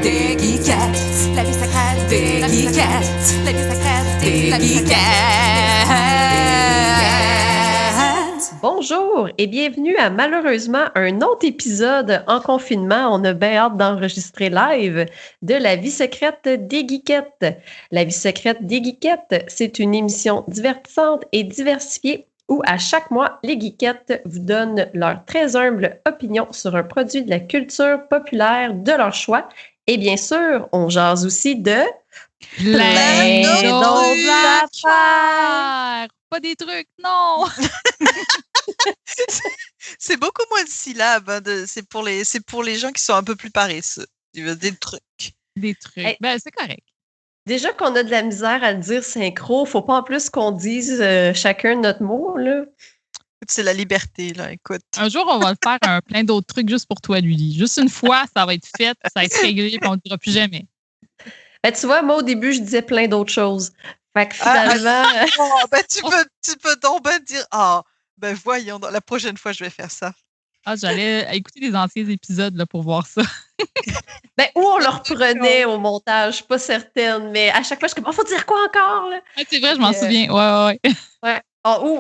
des geekettes, la vie secrète des geekettes, la vie secrète des geekettes. Bonjour et bienvenue à malheureusement un autre épisode en confinement. On a bien hâte d'enregistrer live de La vie secrète des geekettes. La vie secrète des geekettes, c'est une émission divertissante et diversifiée où à chaque mois, les geekettes vous donnent leur très humble opinion sur un produit de la culture populaire de leur choix. Et bien sûr, on jase aussi de plein d'autres affaires. Pas des trucs, non! C'est beaucoup moins de syllabes. Hein, c'est pour les gens qui sont un peu plus paresseux. Des trucs. Des trucs. Hey. Ben, c'est correct. Déjà qu'on a de la misère à le dire synchro, faut pas en plus qu'on dise chacun notre mot, là. C'est la liberté, là, écoute. Un jour, on va le faire plein d'autres trucs juste pour toi, Lully. Juste une fois, ça va être fait, ça va être réglé, puis on ne le dira plus jamais. Ben, tu vois, moi, au début, je disais plein d'autres choses. Fait que finalement... tu peux donc bien dire « Ah, ben voyons, la prochaine fois, je vais faire ça. » Ah, j'allais écouter les anciens épisodes là, pour voir ça. Ben, ou on le reprenait au montage, je suis pas certaine, mais à chaque fois, je suis comme, faut dire quoi encore, là? Ah, c'est vrai, je m'en souviens. Ouais. Ouais.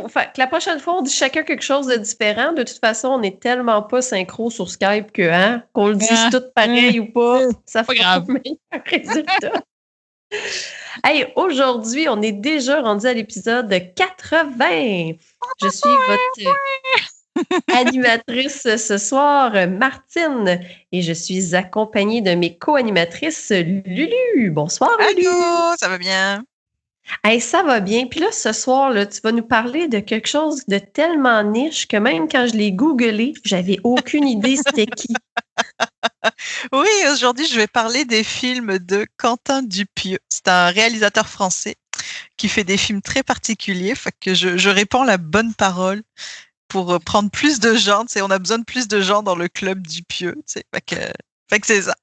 Fait que la prochaine fois, on dit chacun quelque chose de différent. De toute façon, on n'est tellement pas synchro sur Skype que, qu'on le dise tout pareil ou pas, ça fait pas le meilleur résultat. Hey, aujourd'hui, on est déjà rendu à l'épisode 80. Je suis votre animatrice ce soir, Martine, et je suis accompagnée de mes co-animatrices, Lulu. Bonsoir, Lulu. Allô, ça va bien? Hey, ça va bien. Puis là, ce soir, là, tu vas nous parler de quelque chose de tellement niche que même quand je l'ai googlé, j'avais aucune idée c'était qui. Oui, aujourd'hui, je vais parler des films de Quentin Dupieux. C'est un réalisateur français qui fait des films très particuliers. Fait que je répands la bonne parole pour prendre plus de gens. Tu sais, on a besoin de plus de gens dans le club Dupieux. Tu sais, fait que c'est ça.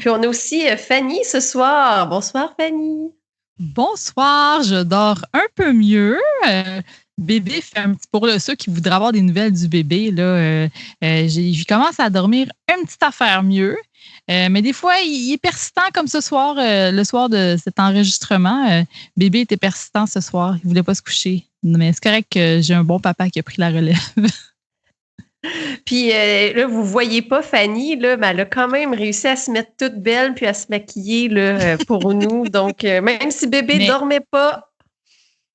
Puis on a aussi Fanny ce soir. Bonsoir, Fanny. Bonsoir, je dors un peu mieux. Bébé fait un petit pour ceux qui voudraient avoir des nouvelles du bébé. Là, je commence à dormir une petite affaire mieux. Mais des fois, il est persistant comme ce soir, le soir de cet enregistrement. Bébé était persistant ce soir. Il ne voulait pas se coucher. Mais c'est correct que j'ai un bon papa qui a pris la relève. Puis là, vous voyez pas Fanny, là, mais elle a quand même réussi à se mettre toute belle puis à se maquiller là, pour nous. Donc, même si bébé dormait pas.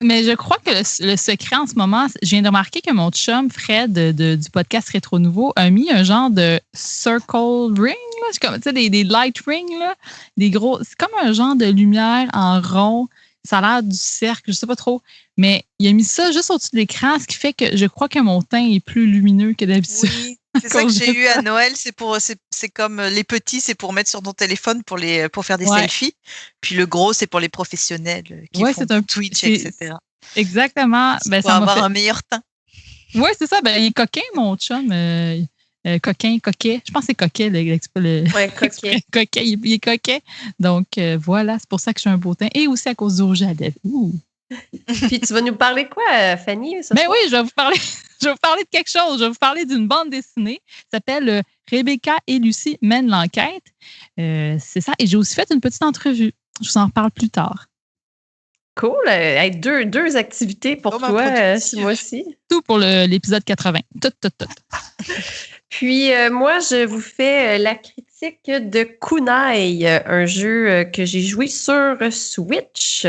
Mais je crois que le secret en ce moment, je viens de remarquer que mon chum Fred du podcast Rétro Nouveau a mis un genre de circle ring, là, comme, tu sais, des light rings, là, des gros. C'est comme un genre de lumière en rond. Ça a l'air du cercle, je sais pas trop. Mais il a mis ça juste au-dessus de l'écran, ce qui fait que je crois que mon teint est plus lumineux que d'habitude. Oui, c'est ça que j'ai eu à Noël. C'est comme les petits, c'est pour mettre sur ton téléphone pour faire des selfies. Puis le gros, c'est pour les professionnels qui font c'est un Twitch, etc. Exactement. Pour avoir un meilleur teint. Oui, c'est ça. Ben, il est coquin, mon chum. Coquet. Je pense que c'est coquet. Coquet. Coquet. Il est coquet. Donc, voilà. C'est pour ça que j'ai un beau teint. Et aussi à cause du rouge à lèvres. Puis tu vas nous parler de quoi, Fanny? Ben oui, je vais vous parler de quelque chose. Je vais vous parler d'une bande dessinée qui s'appelle Rebecca et Lucie mènent l'enquête. C'est ça. Et j'ai aussi fait une petite entrevue. Je vous en reparle plus tard. Cool. Deux activités pour toi ce mois-ci. Tout pour l'épisode 80. Tout. Puis moi, je vous fais la critique de Kunai, un jeu que j'ai joué sur Switch.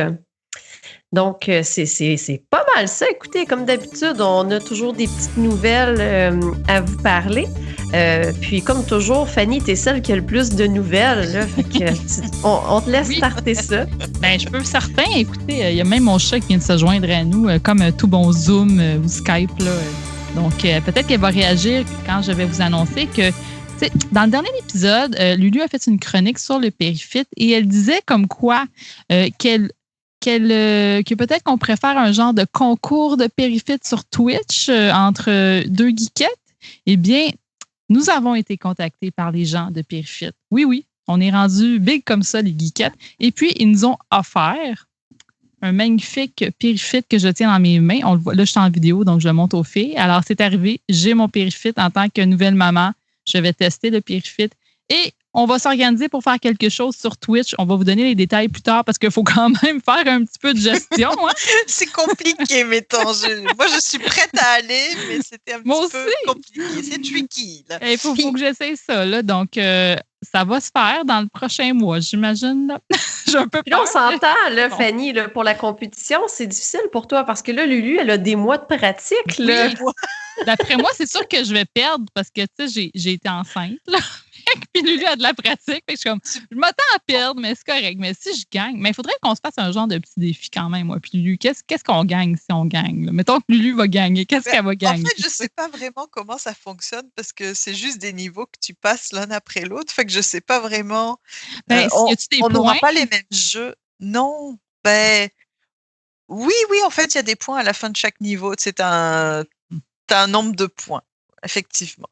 Donc, c'est pas mal ça. Écoutez, comme d'habitude, on a toujours des petites nouvelles à vous parler. Puis, comme toujours, Fanny, t'es celle qui a le plus de nouvelles. Là, fait que on te laisse starter ça. Ben, je peux certain. Écoutez, il y a même mon chat qui vient de se joindre à nous, comme tout bon Zoom ou Skype. Là. Donc, peut-être qu'elle va réagir quand je vais vous annoncer que dans le dernier épisode, Lulu a fait une chronique sur le périphite et elle disait comme quoi que peut-être qu'on préfère un genre de concours de périphite sur Twitch entre deux geekettes. Eh bien, nous avons été contactés par les gens de périphite. Oui, on est rendu big comme ça, les geekettes. Et puis, ils nous ont offert un magnifique périphite que je tiens dans mes mains. On le voit, là, je suis en vidéo, donc je le montre aux filles. Alors, c'est arrivé. J'ai mon périphite en tant que nouvelle maman. Je vais tester le Pyrifit. Et on va s'organiser pour faire quelque chose sur Twitch. On va vous donner les détails plus tard parce qu'il faut quand même faire un petit peu de gestion. Hein? C'est compliqué, mettons. Moi, je suis prête à aller, mais c'était un petit peu compliqué. C'est tricky. Il faut que j'essaye ça. Là. Donc, ça va se faire dans le prochain mois, j'imagine. Là. J'ai un peu peur. Là, on s'entend, là, Fanny, là, pour la compétition, c'est difficile pour toi parce que là, Lulu, elle a des mois de pratique. Là. Oui, d'après moi, c'est sûr que je vais perdre parce que j'ai été enceinte. Là. Puis Lulu a de la pratique. Fait que je m'attends à perdre, mais c'est correct. Mais si je gagne, mais il faudrait qu'on se fasse un genre de petit défi quand même, moi. Puis Lulu, qu'est-ce qu'on gagne si on gagne? Là? Mettons que Lulu va gagner. Qu'est-ce qu'elle va gagner? En fait, je ne sais pas vraiment comment ça fonctionne parce que c'est juste des niveaux que tu passes l'un après l'autre. Fait que je ne sais pas vraiment. On n'aura pas les mêmes jeux. Non. Oui, en fait, il y a des points à la fin de chaque niveau. Tu as un nombre de points, effectivement.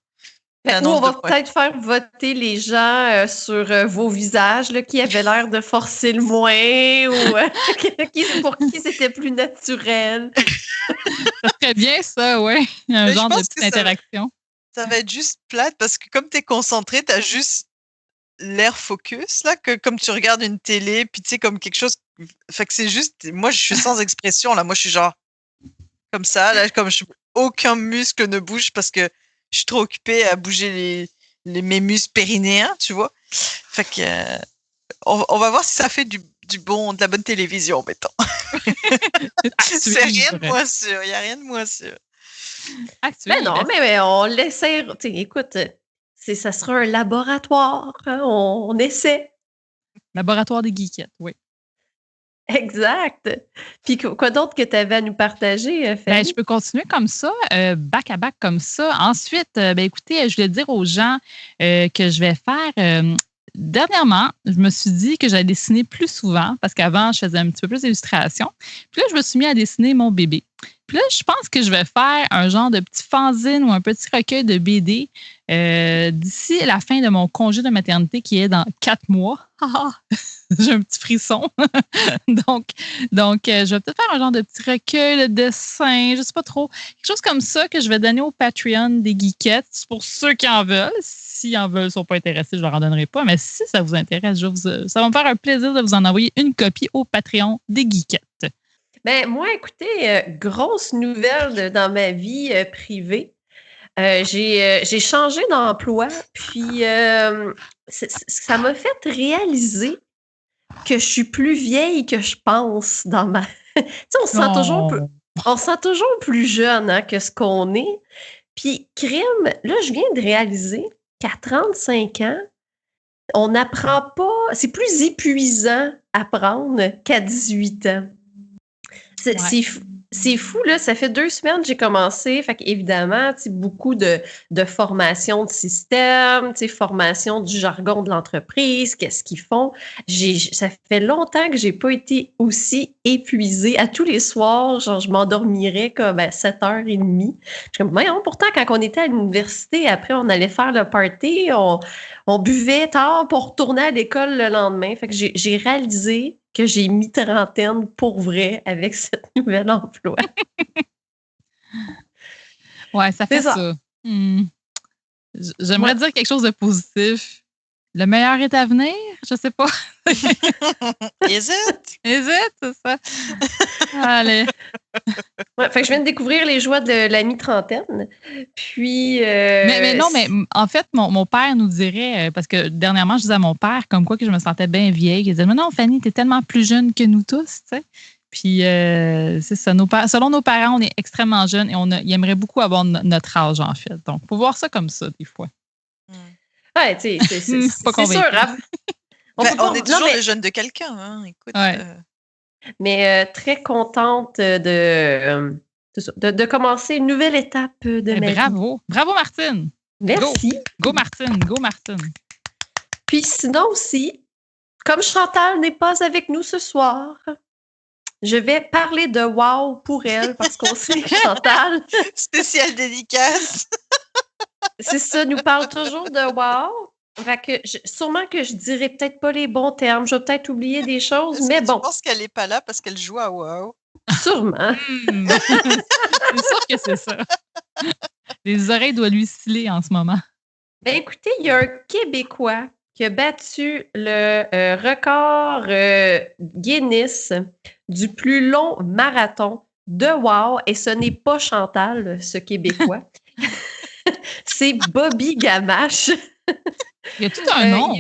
Ou on va peut-être faire voter les gens sur vos visages, là, qui avaient l'air de forcer le moins ou pour qui c'était plus naturel. Ça serait bien ça, oui. Un genre de petite interaction. Ça va être juste plate parce que comme tu es concentré, tu as juste l'air focus, là, que comme tu regardes une télé, puis tu sais, comme quelque chose. Fait que c'est juste. Moi, je suis sans expression, là. Moi, je suis genre comme ça, là, comme aucun muscle ne bouge parce que je suis trop occupée à bouger mes muscles périnéens, tu vois. Fait que on va voir si ça fait de la bonne télévision, mettons. C'est rien de moins sûr. Il n'y a rien de moins sûr. Mais non, mais on l'essaie. Écoute, ça sera un laboratoire. Hein, on essaie. Laboratoire des geekettes, oui. Exact. Puis quoi d'autre que tu avais à nous partager, Fanny? Je peux continuer comme ça, back à back comme ça. Ensuite, écoutez, je voulais dire aux gens que je vais faire. Dernièrement, je me suis dit que j'allais dessiner plus souvent parce qu'avant, je faisais un petit peu plus d'illustrations. Puis là, je me suis mis à dessiner mon bébé. Puis là, je pense que je vais faire un genre de petit fanzine ou un petit recueil de BD d'ici la fin de mon congé de maternité qui est dans 4 mois. J'ai un petit frisson. donc, je vais peut-être faire un genre de petit recueil de dessins, je ne sais pas trop. Quelque chose comme ça que je vais donner au Patreon des geekettes. C'est pour ceux qui en veulent. S'ils en veulent, ne sont pas intéressés, je ne leur en donnerai pas. Mais si ça vous intéresse, ça va me faire un plaisir de vous en envoyer une copie au Patreon des geekettes. Ben, moi, écoutez, grosse nouvelle dans ma vie privée. J'ai changé d'emploi, puis ça m'a fait réaliser que je suis plus vieille que je pense dans ma... Tu sais, on se sent toujours plus jeune, hein, que ce qu'on est. Puis, crime, là, je viens de réaliser qu'à 35 ans, on n'apprend pas... C'est plus épuisant apprendre qu'à 18 ans. C'est fou, là. Ça fait 2 semaines que j'ai commencé. Fait qu'évidemment, beaucoup de formation de système, formation du jargon de l'entreprise, qu'est-ce qu'ils font. Ça fait longtemps que j'ai pas été aussi épuisée. À tous les soirs, genre, je m'endormirais comme à 7h30. Je suis comme, mais pourtant, quand on était à l'université, après, on allait faire le party, on buvait tard pour retourner à l'école le lendemain. Fait que j'ai réalisé que j'ai mis trentaine pour vrai avec cette nouvel emploi. Ouais, ça fait ça. J'aimerais dire quelque chose de positif. Le meilleur est à venir? Je sais pas. Is it? Is it? C'est ça. Allez. Ouais, fait que je viens de découvrir les joies de la mi-trentaine. Puis. Mais non, mais en fait, mon père nous dirait, parce que dernièrement, je disais à mon père comme quoi que je me sentais bien vieille. Il disait, mais non, Fanny, t'es tellement plus jeune que nous tous, tu sais. Puis, c'est ça. Selon nos parents, on est extrêmement jeunes et ils aimeraient beaucoup avoir notre âge, en fait. Donc, il faut voir ça comme ça, des fois. Ouais, tu sais, c'est sûr. Hein? On est toujours les jeunes de quelqu'un, hein. Écoute. Ouais. Mais très contente de commencer une nouvelle étape de ma vie. Bravo, Martine. Merci. Go, Martine. Puis sinon aussi, comme Chantal n'est pas avec nous ce soir, je vais parler de WoW pour elle parce qu'on sait que Chantal... Spécial dédicace. C'est ça, nous parle toujours de WoW. Fait que sûrement que je dirais peut-être pas les bons termes. Je vais peut-être oublier des choses, mais bon. Je pense qu'elle n'est pas là parce qu'elle joue à WoW. Sûrement. C'est sûr que c'est ça. Les oreilles doivent lui sciller en ce moment. Ben écoutez, il y a un Québécois qui a battu le record Guinness du plus long marathon de WOW, et ce n'est pas Chantal, ce Québécois. C'est Bobby Gamache. Il y a tout un nom.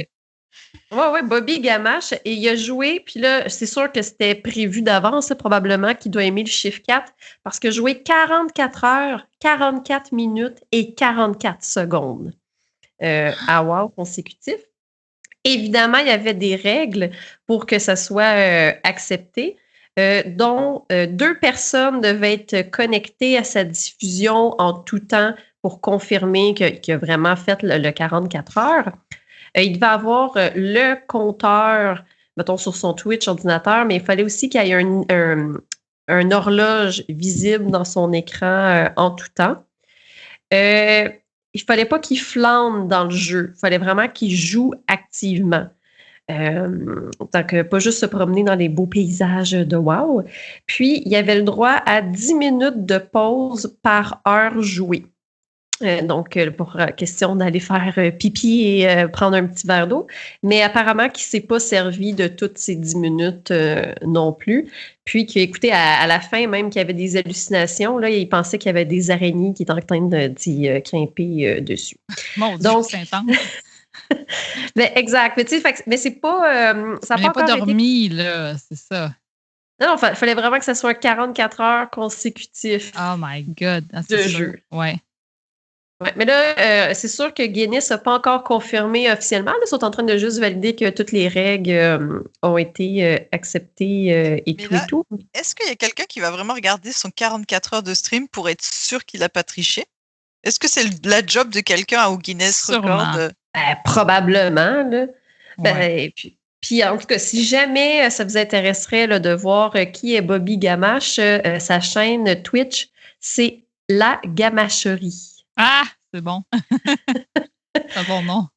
Oui, Bobby Gamache. Et il a joué, puis là, c'est sûr que c'était prévu d'avance, là, probablement, qu'il doit aimer le chiffre 4, parce qu'il a joué 44 heures, 44 minutes et 44 secondes à WOW consécutif. Évidemment, il y avait des règles pour que ça soit accepté, dont 2 personnes devaient être connectées à sa diffusion en tout temps pour confirmer qu'il a vraiment fait le 44 heures. Il devait avoir le compteur, mettons, sur son Twitch ordinateur, mais il fallait aussi qu'il y ait un horloge visible dans son écran en tout temps. Il ne fallait pas qu'il flâne dans le jeu. Il fallait vraiment qu'il joue activement. Donc, pas juste se promener dans les beaux paysages de WOW. Puis, il avait le droit à 10 minutes de pause par heure jouée. Donc, pour question d'aller faire pipi et prendre un petit verre d'eau. Mais apparemment qu'il ne s'est pas servi de toutes ces 10 minutes non plus. Puis, écoutez, à la fin, même qu'il y avait des hallucinations, là, il pensait qu'il y avait des araignées qui étaient en train d'y grimper dessus. Mon Dieu, donc, c'est intense. exact. Mais c'est pas... ça n'a pas dormi, là, c'est ça. Non, il fallait vraiment que ça soit 44 heures consécutifs. Oh my God. De jeu. Ouais. Ouais, mais là, c'est sûr que Guinness n'a pas encore confirmé officiellement. Là, ils sont en train de juste valider que toutes les règles ont été acceptées et tout. Est-ce qu'il y a quelqu'un qui va vraiment regarder son 44 heures de stream pour être sûr qu'il n'a pas triché? Est-ce que c'est la job de quelqu'un au Guinness Record? Probablement. Là. Ouais. Puis, en tout cas, si jamais ça vous intéresserait là, de voir qui est Bobby Gamache, sa chaîne Twitch, c'est La Gamacherie. Ah, c'est bon. C'est un bon nom.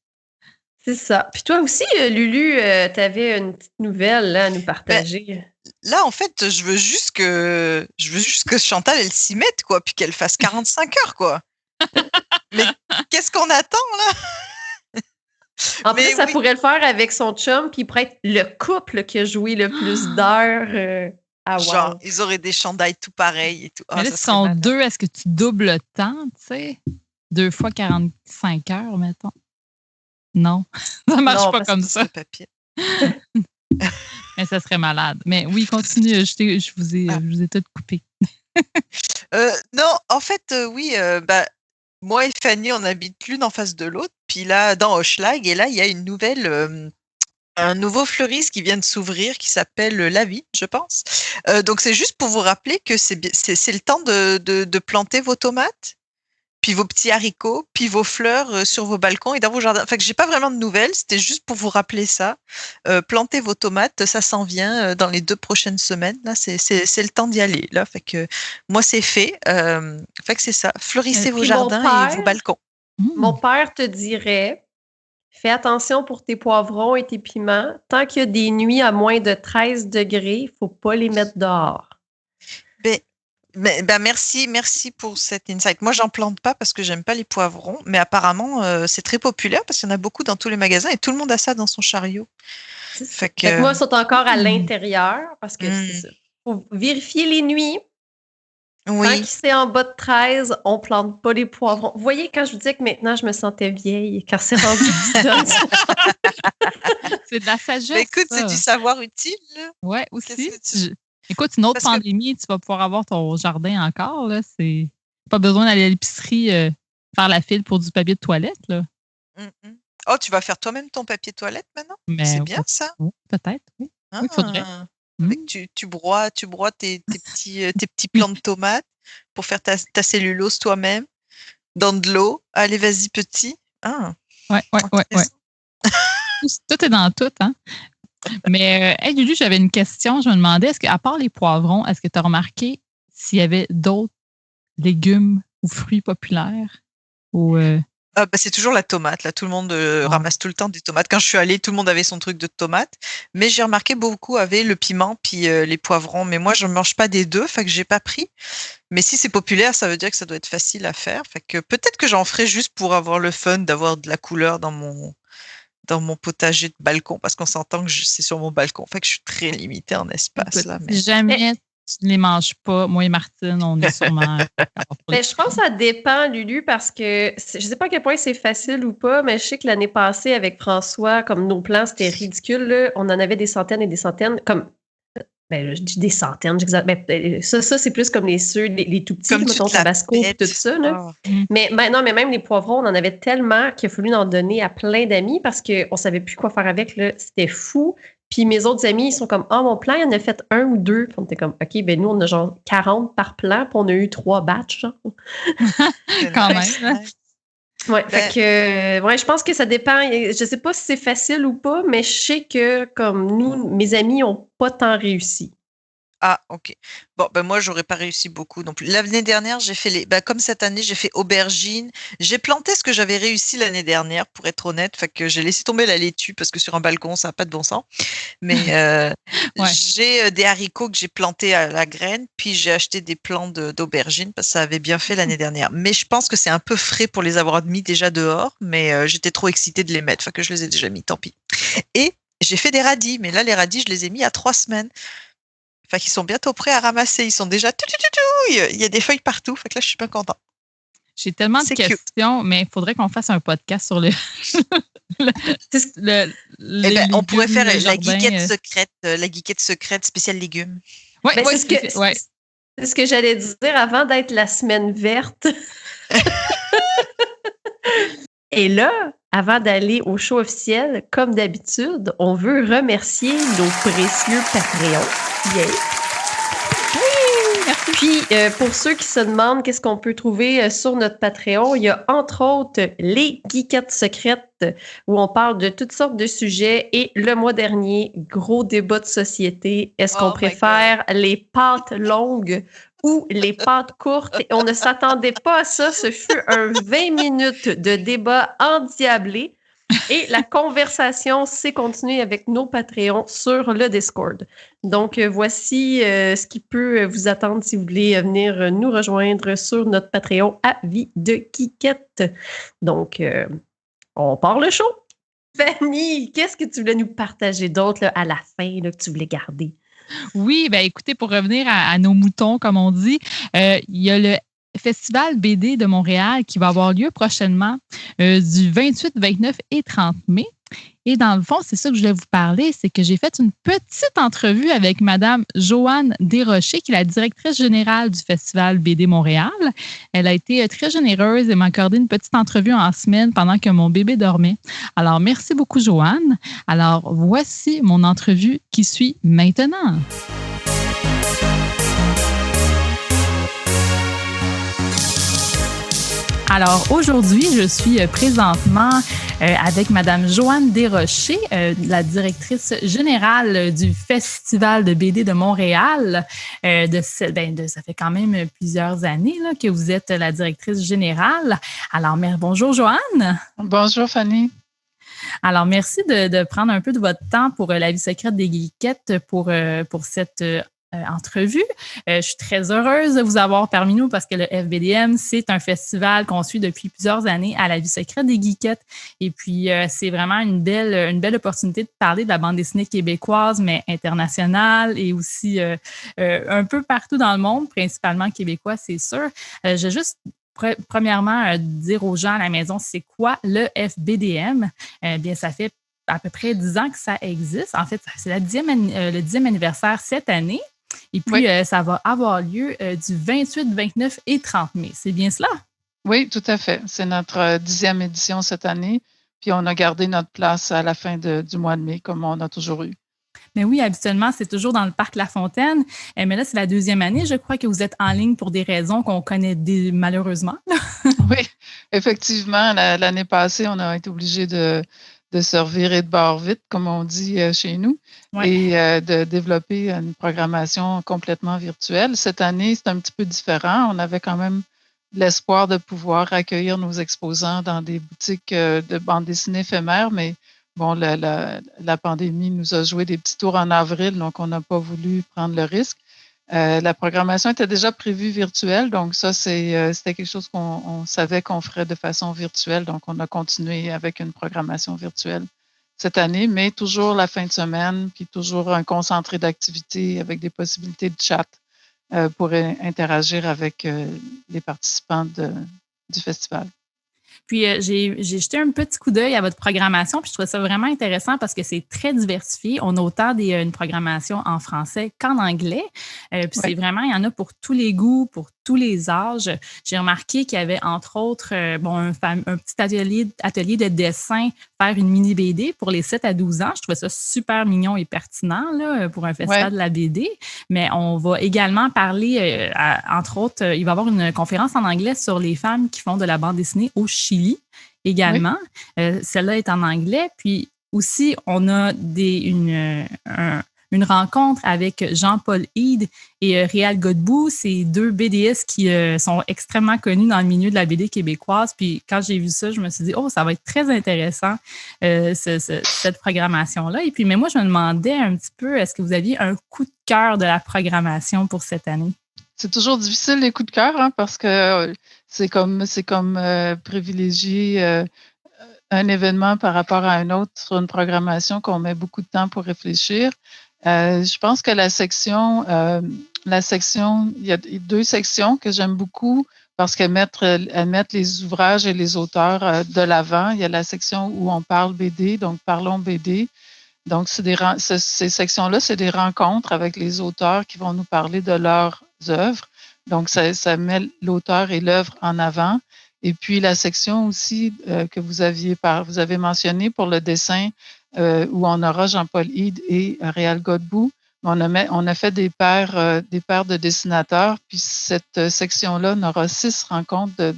C'est ça. Puis toi aussi, Lulu, tu avais une petite nouvelle là, à nous partager. Là, en fait, je veux juste que Chantal, elle s'y mette, quoi, puis qu'elle fasse 45 heures, quoi. Mais qu'est-ce qu'on attend, là? En plus, ça pourrait le faire avec son chum, puis il pourrait être le couple qui a joué le plus d'heures à WOW. Genre, ils auraient des chandails tout pareils et tout. Mais là, ils sont deux, est-ce que tu doubles le temps, tu sais? 2 fois 45 heures, mettons. Non, ça marche pas comme ça. Papier. Mais ça serait malade. Mais oui, continue, je vous ai tout coupé. Non, en fait, oui, moi et Fanny, on habite l'une en face de l'autre. Puis là, dans Hochelag, et là, il y a une nouvelle... un nouveau fleuriste qui vient de s'ouvrir qui s'appelle La Vie, je pense. Donc, c'est juste pour vous rappeler que c'est le temps de planter vos tomates, puis vos petits haricots, puis vos fleurs sur vos balcons et dans vos jardins. Enfin, que j'ai pas vraiment de nouvelles, c'était juste pour vous rappeler ça. Plantez vos tomates, ça s'en vient dans les 2 prochaines semaines. Là, c'est le temps d'y aller. Là, fait que moi, c'est fait. Fait que c'est ça. Fleurissez vos jardins et vos balcons. Mon père te dirait... Fais attention pour tes poivrons et tes piments. Tant qu'il y a des nuits à moins de 13 degrés, il ne faut pas les mettre dehors. Merci pour cet insight. Moi, j'en plante pas parce que j'aime pas les poivrons, mais apparemment, c'est très populaire parce qu'il y en a beaucoup dans tous les magasins et tout le monde a ça dans son chariot. Fait que moi, ils sont encore à l'intérieur parce que c'est ça. Il faut vérifier les nuits. Oui. Tant que c'est en bas de 13, on ne plante pas les poivrons. Vous voyez, quand je vous disais que maintenant, je me sentais vieille, quand c'est rendu c'est de la sagesse. Mais écoute, c'est du savoir utile. Oui, aussi. Écoute, une autre pandémie, tu vas pouvoir avoir ton jardin encore. Là. C'est pas besoin d'aller à l'épicerie faire la file pour du papier de toilette. Là. Oh, tu vas faire toi-même ton papier de toilette maintenant? C'est bien ça? Peut-être, oui. Oui, il faudrait. Tu broies tes petits plants de tomates pour faire ta cellulose toi-même dans de l'eau. Allez, vas-y, petit. Ouais. Tout est dans tout, hein? Mais, Lulu, j'avais une question. Je me demandais, est-ce qu'à part les poivrons, est-ce que tu as remarqué s'il y avait d'autres légumes ou fruits populaires? Ou C'est toujours la tomate. Là, tout le monde ramasse tout le temps des tomates. Quand je suis allée, tout le monde avait son truc de tomate. Mais j'ai remarqué beaucoup avaient le piment puis les poivrons. Mais moi, je ne mange pas des deux, fait que j'ai pas pris. Mais si c'est populaire, ça veut dire que ça doit être facile à faire. Fait que peut-être que j'en ferai juste pour avoir le fun d'avoir de la couleur dans mon potager de balcon, parce qu'on s'entend que c'est sur mon balcon. Fait que je suis très limitée en espace. Écoute, Là, si jamais tu ne les manges pas, moi et Martine, on est sûrement. Mais je pense que ça dépend, Lulu, parce que je sais pas à quel point c'est facile ou pas, mais je sais que l'année passée, avec François, comme nos plans, c'était ridicule. Là. On en avait des centaines et des centaines. Je dis des centaines, j'exagère. Ça, c'est plus comme les tout petits, comme mettons, Tabasco et tout ça. Là. Mais même les poivrons, on en avait tellement qu'il a fallu en donner à plein d'amis parce qu'on savait plus quoi faire avec. Là. C'était fou. Puis mes autres amis, ils sont comme, mon plan, il en a fait 1 ou 2. Puis on était comme, OK, nous, on a genre 40 par plan, puis on a eu 3 batchs, genre. Quand même. Ouais, fait que, je pense que ça dépend. Je sais pas si c'est facile ou pas, mais je sais que, comme nous, mes amis ont pas tant réussi. Ah, ok. Bon, moi, j'aurais pas réussi beaucoup non plus. L'année dernière, j'ai fait comme cette année, j'ai fait aubergine. J'ai planté ce que j'avais réussi l'année dernière, pour être honnête. Fait que j'ai laissé tomber la laitue parce que sur un balcon, ça n'a pas de bon sens. Mais j'ai des haricots que j'ai plantés à la graine, puis j'ai acheté des plants d'aubergine parce que ça avait bien fait l'année dernière. Mais je pense que c'est un peu frais pour les avoir mis déjà dehors, mais j'étais trop excitée de les mettre. Fait que je les ai déjà mis, tant pis. Et j'ai fait des radis, mais là, les radis, je les ai mis à 3 semaines. Fait qu'ils sont bientôt prêts à ramasser. Ils sont déjà il y a des feuilles partout. Fait que là, je suis pas contente. J'ai tellement de questions, mais il faudrait qu'on fasse un podcast sur on pourrait faire la geekette secrète spéciale légumes. Oui, c'est ce que j'allais dire avant d'être la semaine verte. Et là, avant d'aller au show officiel, comme d'habitude, on veut remercier nos précieux Patreons. Yeah. Puis, pour ceux qui se demandent qu'est-ce qu'on peut trouver sur notre Patreon, il y a entre autres les geekettes secrètes où on parle de toutes sortes de sujets. Et le mois dernier, gros débat de société. Est-ce qu'on préfère les pâtes longues ou les pâtes courtes? On ne s'attendait pas à ça. Ce fut un 20 minutes de débat endiablé. Et la conversation s'est continuée avec nos Patreons sur le Discord. Donc, voici ce qui peut vous attendre si vous voulez venir nous rejoindre sur notre Patreon à Vie de Geekette. Donc, on part le show. Fanny, qu'est-ce que tu voulais nous partager d'autre là, à la fin là, que tu voulais garder? Oui, écoutez, pour revenir à nos moutons, comme on dit, il y a le Festival BD de Montréal qui va avoir lieu prochainement du 28, 29 et 30 mai. Et dans le fond, c'est ça que je voulais vous parler, c'est que j'ai fait une petite entrevue avec Madame Joanne Desrochers, qui est la directrice générale du Festival BD Montréal. Elle a été très généreuse et m'a accordé une petite entrevue en semaine pendant que mon bébé dormait. Alors, merci beaucoup, Joanne. Alors, voici mon entrevue qui suit maintenant. Alors, aujourd'hui, je suis présentement avec Madame Joanne Desrochers, la directrice générale du Festival de BD de Montréal. Ça fait quand même plusieurs années là, que vous êtes la directrice générale. Alors, bonjour Joanne. Bonjour Fanny. Alors, merci de prendre un peu de votre temps pour la vie secrète des geekettes pour cette entrevue. Je suis très heureuse de vous avoir parmi nous parce que le FBDM, c'est un festival qu'on suit depuis plusieurs années à la vie secrète des geekettes. Et puis, c'est vraiment une belle opportunité de parler de la bande dessinée québécoise, mais internationale et aussi un peu partout dans le monde, principalement québécois, c'est sûr. Je vais juste premièrement dire aux gens à la maison, c'est quoi le FBDM? Bien, ça fait à peu près 10 ans que ça existe. En fait, c'est le 10e anniversaire cette année. Et puis, ça va avoir lieu du 28, 29 et 30 mai. C'est bien cela? Oui, tout à fait. C'est notre 10e édition cette année. Puis, on a gardé notre place à la fin du mois de mai, comme on a toujours eu. Mais oui, habituellement, c'est toujours dans le parc La Fontaine. Mais là, c'est la 2e année. Je crois que vous êtes en ligne pour des raisons qu'on connaît malheureusement. Oui, effectivement. L'année passée, on a été obligé de se revirer de bord vite, comme on dit chez nous, et de développer une programmation complètement virtuelle. Cette année, c'est un petit peu différent. On avait quand même l'espoir de pouvoir accueillir nos exposants dans des boutiques de bande dessinée éphémères, mais bon, la pandémie nous a joué des petits tours en avril, donc on n'a pas voulu prendre le risque. La programmation était déjà prévue virtuelle, donc ça, c'était quelque chose qu'on savait qu'on ferait de façon virtuelle, donc on a continué avec une programmation virtuelle cette année, mais toujours la fin de semaine, puis toujours un concentré d'activités avec des possibilités de chat pour interagir avec les participants du festival. Puis, j'ai jeté un petit coup d'œil à votre programmation, puis je trouvais ça vraiment intéressant parce que c'est très diversifié. On a autant une programmation en français qu'en anglais. Puis, c'est vraiment, il y en a pour tous les goûts, pour tous les âges. J'ai remarqué qu'il y avait, entre autres, un petit atelier de dessin, faire une mini BD pour les 7 à 12 ans. Je trouvais ça super mignon et pertinent là, pour un festival de la BD. Mais on va également parler, entre autres, il va y avoir une conférence en anglais sur les femmes qui font de la bande dessinée au Chili également. Celle-là est en anglais. Puis aussi, on a une rencontre avec Jean-Paul Hyde et Réal Godbout. C'est 2 BDistes qui sont extrêmement connus dans le milieu de la BD québécoise. Puis quand j'ai vu ça, je me suis dit, ça va être très intéressant, cette programmation-là. Et puis, mais moi, je me demandais un petit peu, est-ce que vous aviez un coup de cœur de la programmation pour cette année? C'est toujours difficile les coups de cœur, hein, parce que c'est comme privilégier un événement par rapport à un autre sur une programmation qu'on met beaucoup de temps pour réfléchir. Je pense que la section, il y a 2 sections que j'aime beaucoup parce qu'elles mettent les ouvrages et les auteurs de l'avant. Il y a la section où on parle BD, donc Parlons BD. Donc, ces sections-là, c'est des rencontres avec les auteurs qui vont nous parler de leurs œuvres. Donc, ça met l'auteur et l'œuvre en avant. Et puis, la section aussi que vous avez mentionné pour le dessin, où on aura Jean-Paul Hyde et Réal Godbout. On a fait des paires de dessinateurs. Puis, cette section-là, on aura 6 rencontres de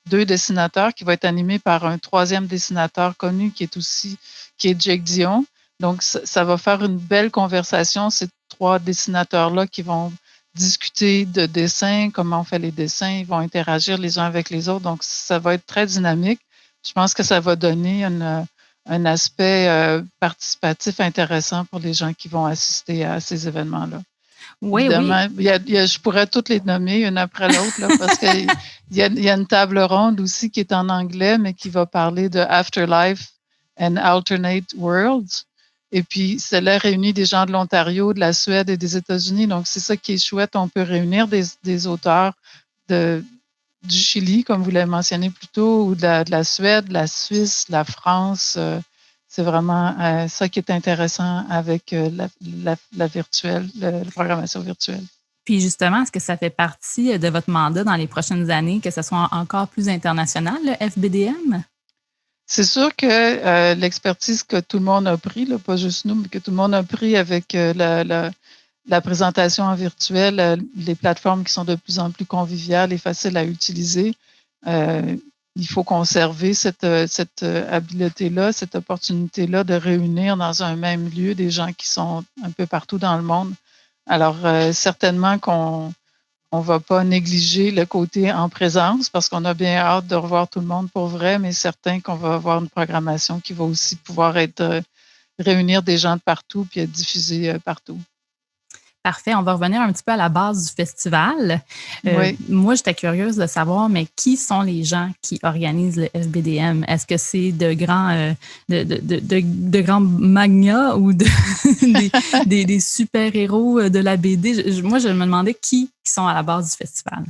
2 dessinateurs qui vont être animés par un 3e dessinateur connu qui est Jake Dion. Donc, ça va faire une belle conversation, ces 3 dessinateurs-là qui vont discuter de dessins, comment on fait les dessins, ils vont interagir les uns avec les autres. Donc, ça va être très dynamique. Je pense que ça va donner un aspect participatif intéressant pour les gens qui vont assister à ces événements-là. Oui, évidemment, je pourrais toutes les nommer une après l'autre, là, parce qu'il y a une table ronde aussi qui est en anglais, mais qui va parler de Afterlife and Alternate Worlds. Et puis, cela réunit des gens de l'Ontario, de la Suède et des États-Unis. Donc, c'est ça qui est chouette. On peut réunir des auteurs du Chili, comme vous l'avez mentionné plus tôt, ou de la Suède, de la Suisse, de la France. C'est vraiment ça qui est intéressant avec la programmation virtuelle. Puis justement, est-ce que ça fait partie de votre mandat dans les prochaines années, que ce soit encore plus international, le FBDM? C'est sûr que l'expertise que tout le monde a pris, là, pas juste nous, mais que tout le monde a pris avec la présentation en virtuel, les plateformes qui sont de plus en plus conviviales et faciles à utiliser, il faut conserver cette habileté-là, cette opportunité-là de réunir dans un même lieu des gens qui sont un peu partout dans le monde. Alors, certainement qu'on ne va pas négliger le côté en présence parce qu'on a bien hâte de revoir tout le monde pour vrai, mais certain qu'on va avoir une programmation qui va aussi pouvoir réunir des gens de partout puis être diffusée partout. Parfait. On va revenir un petit peu à la base du festival. Oui. Moi, j'étais curieuse de savoir, mais qui sont les gens qui organisent le FBDM? Est-ce que c'est de grands magnats ou des super-héros de la BD? Moi, je me demandais qui sont à la base du festival.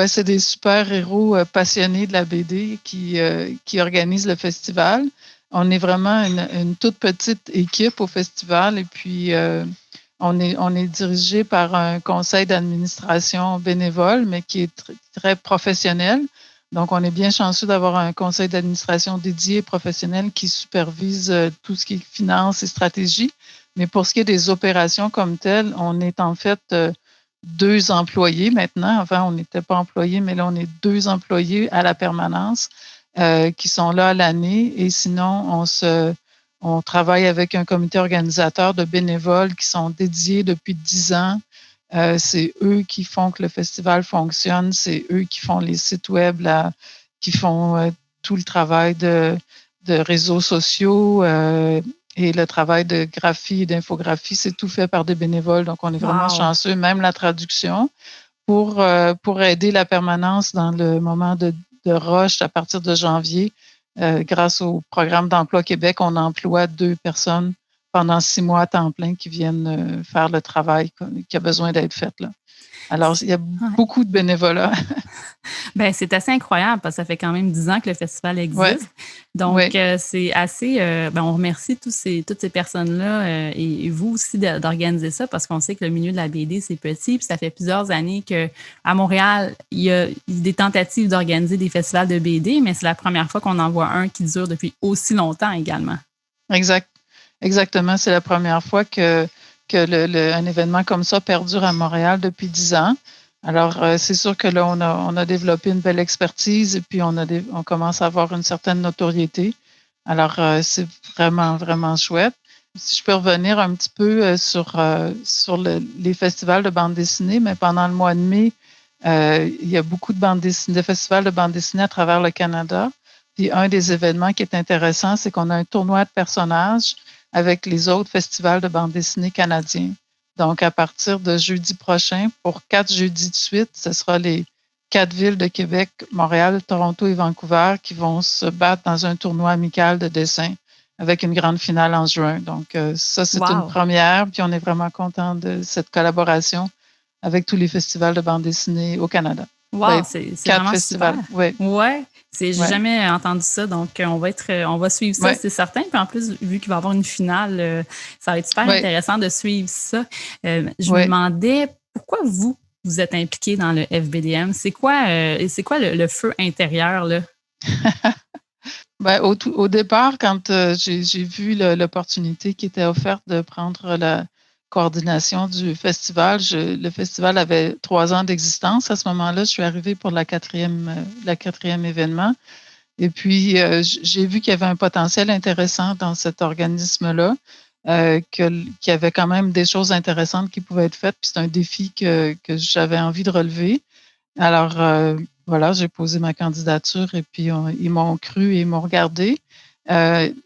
C'est des super-héros passionnés de la BD qui organisent le festival. On est vraiment une toute petite équipe au festival et puis on est dirigé par un conseil d'administration bénévole, mais qui est très professionnel. Donc, on est bien chanceux d'avoir un conseil d'administration dédié et professionnel qui supervise tout ce qui est finance et stratégie. Mais pour ce qui est des opérations comme telles, on est en fait 2 employés maintenant. Enfin, on n'était pas employés, mais là, on est 2 employés à la permanence qui sont là à l'année. Et sinon, on travaille avec un comité organisateur de bénévoles qui sont dédiés depuis 10 ans C'est eux qui font que le festival fonctionne. C'est eux qui font les sites web, qui font tout le travail de réseaux sociaux et le travail de graphie et d'infographie. C'est tout fait par des bénévoles. Donc, on est vraiment chanceux. Même la traduction pour aider la permanence dans le moment de rush à partir de janvier. Grâce au programme d'emploi Québec, on emploie 2 personnes pendant 6 mois à temps plein qui viennent faire le travail qui a besoin d'être fait, là. Alors, il y a beaucoup de bénévolat. Ben, c'est assez incroyable parce que ça fait quand même 10 ans que le festival existe. Ouais. Donc, c'est assez... on remercie toutes ces personnes-là et vous aussi d'organiser ça parce qu'on sait que le milieu de la BD, c'est petit. Puis ça fait plusieurs années qu'à Montréal, il y a des tentatives d'organiser des festivals de BD, mais c'est la première fois qu'on en voit un qui dure depuis aussi longtemps également. Exactement. C'est la première fois que un événement comme ça perdure à Montréal depuis 10 ans. Alors, c'est sûr que là, on a développé une belle expertise et puis on commence à avoir une certaine notoriété. Alors, c'est vraiment, vraiment chouette. Si je peux revenir un petit peu sur les festivals de bande dessinée, mais pendant le mois de mai, il y a beaucoup de festivals de bande dessinée à travers le Canada. Puis, un des événements qui est intéressant, c'est qu'on a un tournoi de personnages avec les autres festivals de bande dessinée canadiens. Donc, à partir de jeudi prochain, pour 4 jeudis de suite, ce sera les 4 villes de Québec, Montréal, Toronto et Vancouver qui vont se battre dans un tournoi amical de dessin avec une grande finale en juin. Donc, ça, c'est une première. Puis, on est vraiment content de cette collaboration avec tous les festivals de bande dessinée au Canada. Wow, c'est 4 vraiment festivals. super. Ouais. J'ai jamais entendu ça, donc on va suivre ça, c'est certain. Puis en plus, vu qu'il va y avoir une finale, ça va être super intéressant de suivre ça. Je me demandais pourquoi vous êtes impliqué dans le FBDM. C'est quoi le feu intérieur là? Au départ, quand j'ai vu l'opportunité qui était offerte de prendre la coordination du festival, le festival avait 3 ans d'existence. À ce moment-là, je suis arrivée pour la quatrième événement. Et puis, j'ai vu qu'il y avait un potentiel intéressant dans cet organisme-là, qu'il y avait quand même des choses intéressantes qui pouvaient être faites. Puis c'est un défi que j'avais envie de relever. Alors, voilà, j'ai posé ma candidature et puis ils m'ont cru et ils m'ont regardé.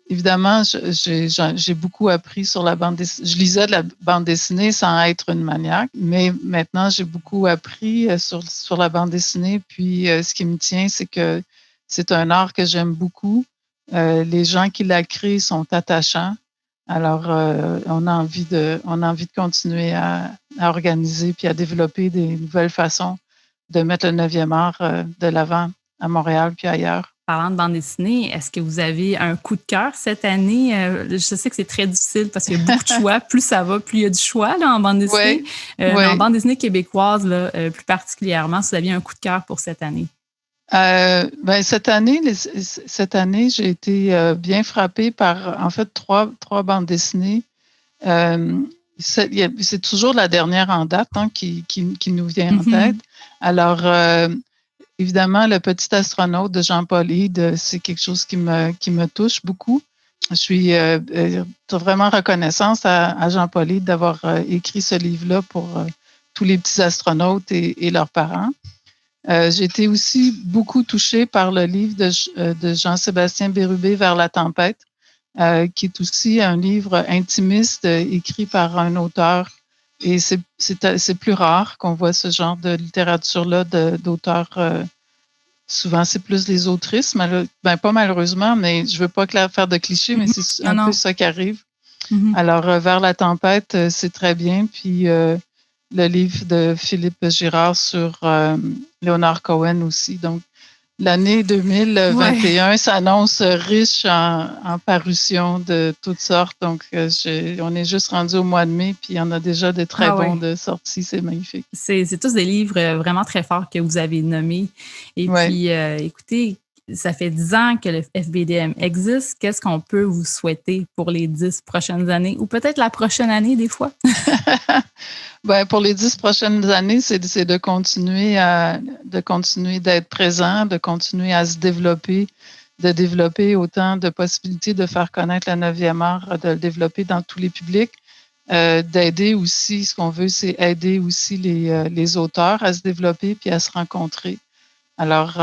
Évidemment, j'ai beaucoup appris sur la bande dessinée. Je lisais de la bande dessinée sans être une maniaque, mais maintenant, j'ai beaucoup appris sur la bande dessinée. Puis, ce qui me tient, c'est que c'est un art que j'aime beaucoup. Les gens qui l'ont créé sont attachants. Alors, on a envie de continuer à organiser puis à développer des nouvelles façons de mettre le 9e art de l'avant à Montréal puis ailleurs. Parlant de bande dessinée, est-ce que vous avez un coup de cœur cette année? Je sais que c'est très difficile parce qu'il y a beaucoup de choix. Plus ça va, plus il y a du choix là, en bande dessinée. Mais en bande dessinée québécoise, là, plus particulièrement, si vous aviez un coup de cœur pour cette année. Cette année, j'ai été bien frappée par, en fait, trois bandes dessinées. C'est toujours la dernière en date qui nous vient en tête. Alors, évidemment, Le Petit astronaute de Jean-Paul Hyde, c'est quelque chose qui me touche beaucoup. Je suis vraiment reconnaissante à Jean-Paul Hyde d'avoir écrit ce livre-là pour tous les petits astronautes et leurs parents. J'ai été aussi beaucoup touchée par le livre de Jean-Sébastien Bérubé, Vers la tempête, qui est aussi un livre intimiste écrit par un auteur. Et c'est plus rare qu'on voit ce genre de littérature-là d'auteurs. Souvent, c'est plus les autrices, pas malheureusement, mais je veux pas faire de clichés, mais c'est un peu ça qui arrive. Alors, Vers la tempête, c'est très bien. Puis, le livre de Philippe Girard sur Leonard Cohen aussi. Donc, l'année 2021 s'annonce riche en parutions de toutes sortes. Donc, on est juste rendu au mois de mai, puis il y en a déjà des très bons de sortie. C'est magnifique. C'est tous des livres vraiment très forts que vous avez nommés. Et puis, écoutez, ça fait 10 ans que le FBDM existe. Qu'est-ce qu'on peut vous souhaiter pour les 10 prochaines années ou peut-être la prochaine année des fois? Pour les 10 prochaines années, c'est de continuer d'être présent, de continuer à se développer, de développer autant de possibilités de faire connaître la 9e art, de le développer dans tous les publics. d'aider aussi. Ce qu'on veut, c'est aider aussi les auteurs à se développer puis à se rencontrer. Alors,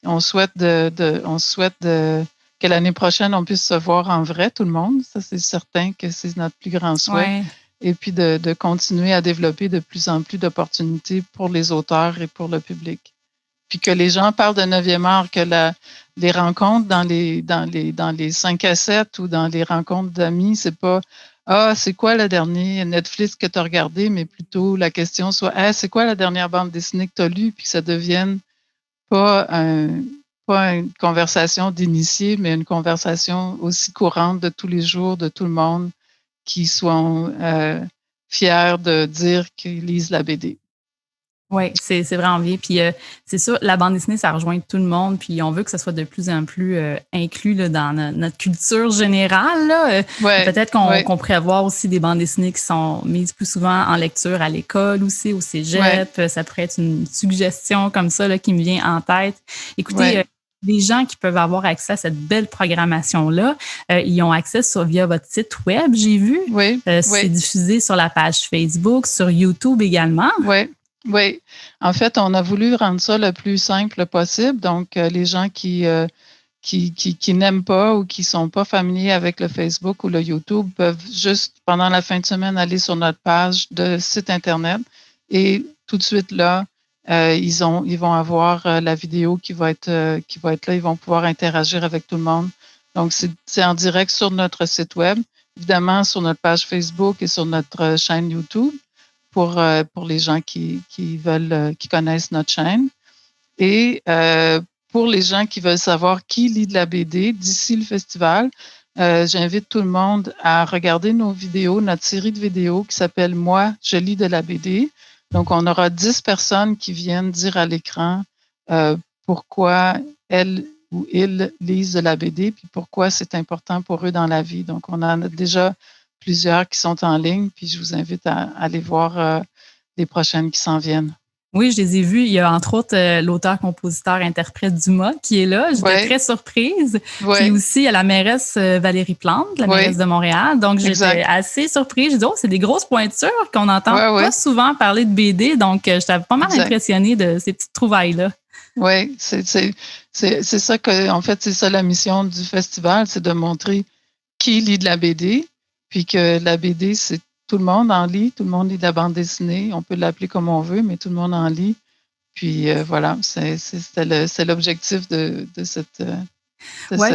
on souhaite que l'année prochaine, on puisse se voir en vrai, tout le monde. Ça, c'est certain que c'est notre plus grand souhait. Ouais. Et puis de continuer à développer de plus en plus d'opportunités pour les auteurs et pour le public. Puis que les gens parlent de 9e art, que les rencontres dans les 5 à 7 ou dans les rencontres d'amis, c'est pas c'est quoi le dernier Netflix que tu as regardé, mais plutôt la question soit c'est quoi la dernière bande dessinée que tu as lue, puis que ça devienne pas une conversation d'initié, mais une conversation aussi courante de tous les jours, de tout le monde, qui soient fiers de dire qu'ils lisent la BD. Oui, c'est vraiment bien. Puis c'est sûr, la bande dessinée, ça rejoint tout le monde. Puis on veut que ça soit de plus en plus inclus là, dans notre culture générale. Là. Peut-être qu'on pourrait avoir aussi des bandes dessinées qui sont mises plus souvent en lecture à l'école aussi, au cégep. Ouais. Ça pourrait être une suggestion comme ça là, qui me vient en tête. Écoutez, les gens qui peuvent avoir accès à cette belle programmation-là, ils ont accès via votre site web, j'ai vu. C'est diffusé sur la page Facebook, sur YouTube également. Oui, en fait, on a voulu rendre ça le plus simple possible. Donc, les gens qui n'aiment pas ou qui sont pas familiers avec le Facebook ou le YouTube peuvent juste, pendant la fin de semaine, aller sur notre page de site Internet et tout de suite là, ils vont avoir la vidéo qui va être là. Ils vont pouvoir interagir avec tout le monde. Donc, c'est en direct sur notre site web, évidemment sur notre page Facebook et sur notre chaîne YouTube. Pour les gens qui connaissent notre chaîne. Et pour les gens qui veulent savoir qui lit de la BD d'ici le festival, j'invite tout le monde à regarder nos vidéos, notre série de vidéos qui s'appelle « Moi, je lis de la BD ». Donc, on aura 10 personnes qui viennent dire à l'écran pourquoi elles ou ils lisent de la BD, puis pourquoi c'est important pour eux dans la vie. Donc, on en a déjà plusieurs qui sont en ligne, puis je vous invite à aller voir les prochaines qui s'en viennent. Oui, je les ai vus. Il y a entre autres l'auteur-compositeur-interprète Dumas qui est là. J'étais très surprise. Puis aussi, il y a la mairesse Valérie Plante, la mairesse de Montréal. Donc, j'étais assez surprise. Je dis, c'est des grosses pointures qu'on n'entend pas souvent parler de BD. Donc, j'étais pas mal impressionnée de ces petites trouvailles-là. Oui, c'est ça que, en fait, c'est ça la mission du festival, c'est de montrer qui lit de la BD. Puis que la BD, c'est tout le monde en lit, tout le monde lit de la bande dessinée. On peut l'appeler comme on veut, mais tout le monde en lit. Puis voilà, c'est l'objectif de cette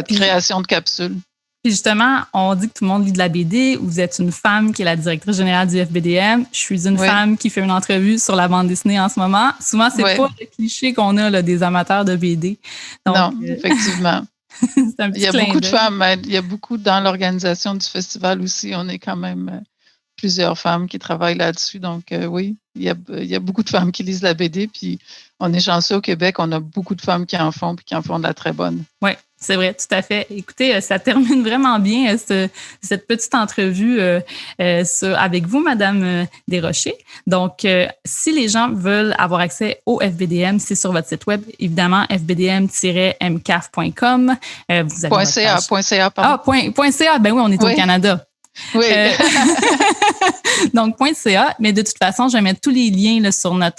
création de capsule. Puis justement, on dit que tout le monde lit de la BD. Vous êtes une femme qui est la directrice générale du FBDM. Je suis une femme qui fait une entrevue sur la bande dessinée en ce moment. Souvent, c'est pas le cliché qu'on a là, des amateurs de BD. Donc, non, effectivement. Il y a beaucoup de femmes, il y a beaucoup dans l'organisation du festival aussi. On est quand même plusieurs femmes qui travaillent là-dessus. Donc oui, il y a beaucoup de femmes qui lisent la BD. Puis on est chanceux au Québec, on a beaucoup de femmes qui en font puis qui en font de la très bonne. Oui, c'est vrai, tout à fait. Écoutez, ça termine vraiment bien cette petite entrevue avec vous, Madame Desrochers. Donc, si les gens veulent avoir accès au FBDM, c'est sur votre site web, évidemment, fbdm-mcaf.com. Vous avez .ca, pardon. .ca, ben oui, on est au Canada. Oui. Donc, .ca, mais de toute façon, je vais mettre tous les liens là, sur la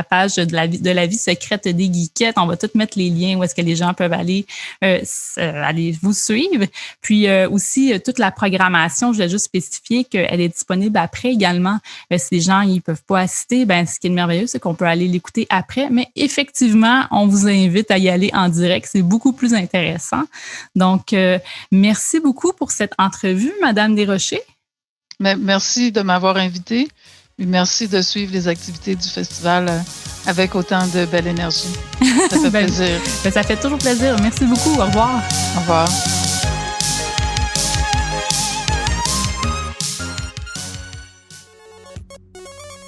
page de la vie secrète des geekettes. On va tout mettre les liens où est-ce que les gens peuvent aller vous suivre. Puis aussi, toute la programmation, je voulais juste spécifier qu'elle est disponible après également. Si les gens ils peuvent pas assister, ben ce qui est merveilleux, c'est qu'on peut aller l'écouter après. Mais effectivement, on vous invite à y aller en direct. C'est beaucoup plus intéressant. Donc, merci beaucoup pour cette entrevue, Madame Desrochers. Merci de m'avoir invité. Merci de suivre les activités du festival avec autant de belle énergie. Ça fait plaisir. Ça fait toujours plaisir. Merci beaucoup. Au revoir. Au revoir.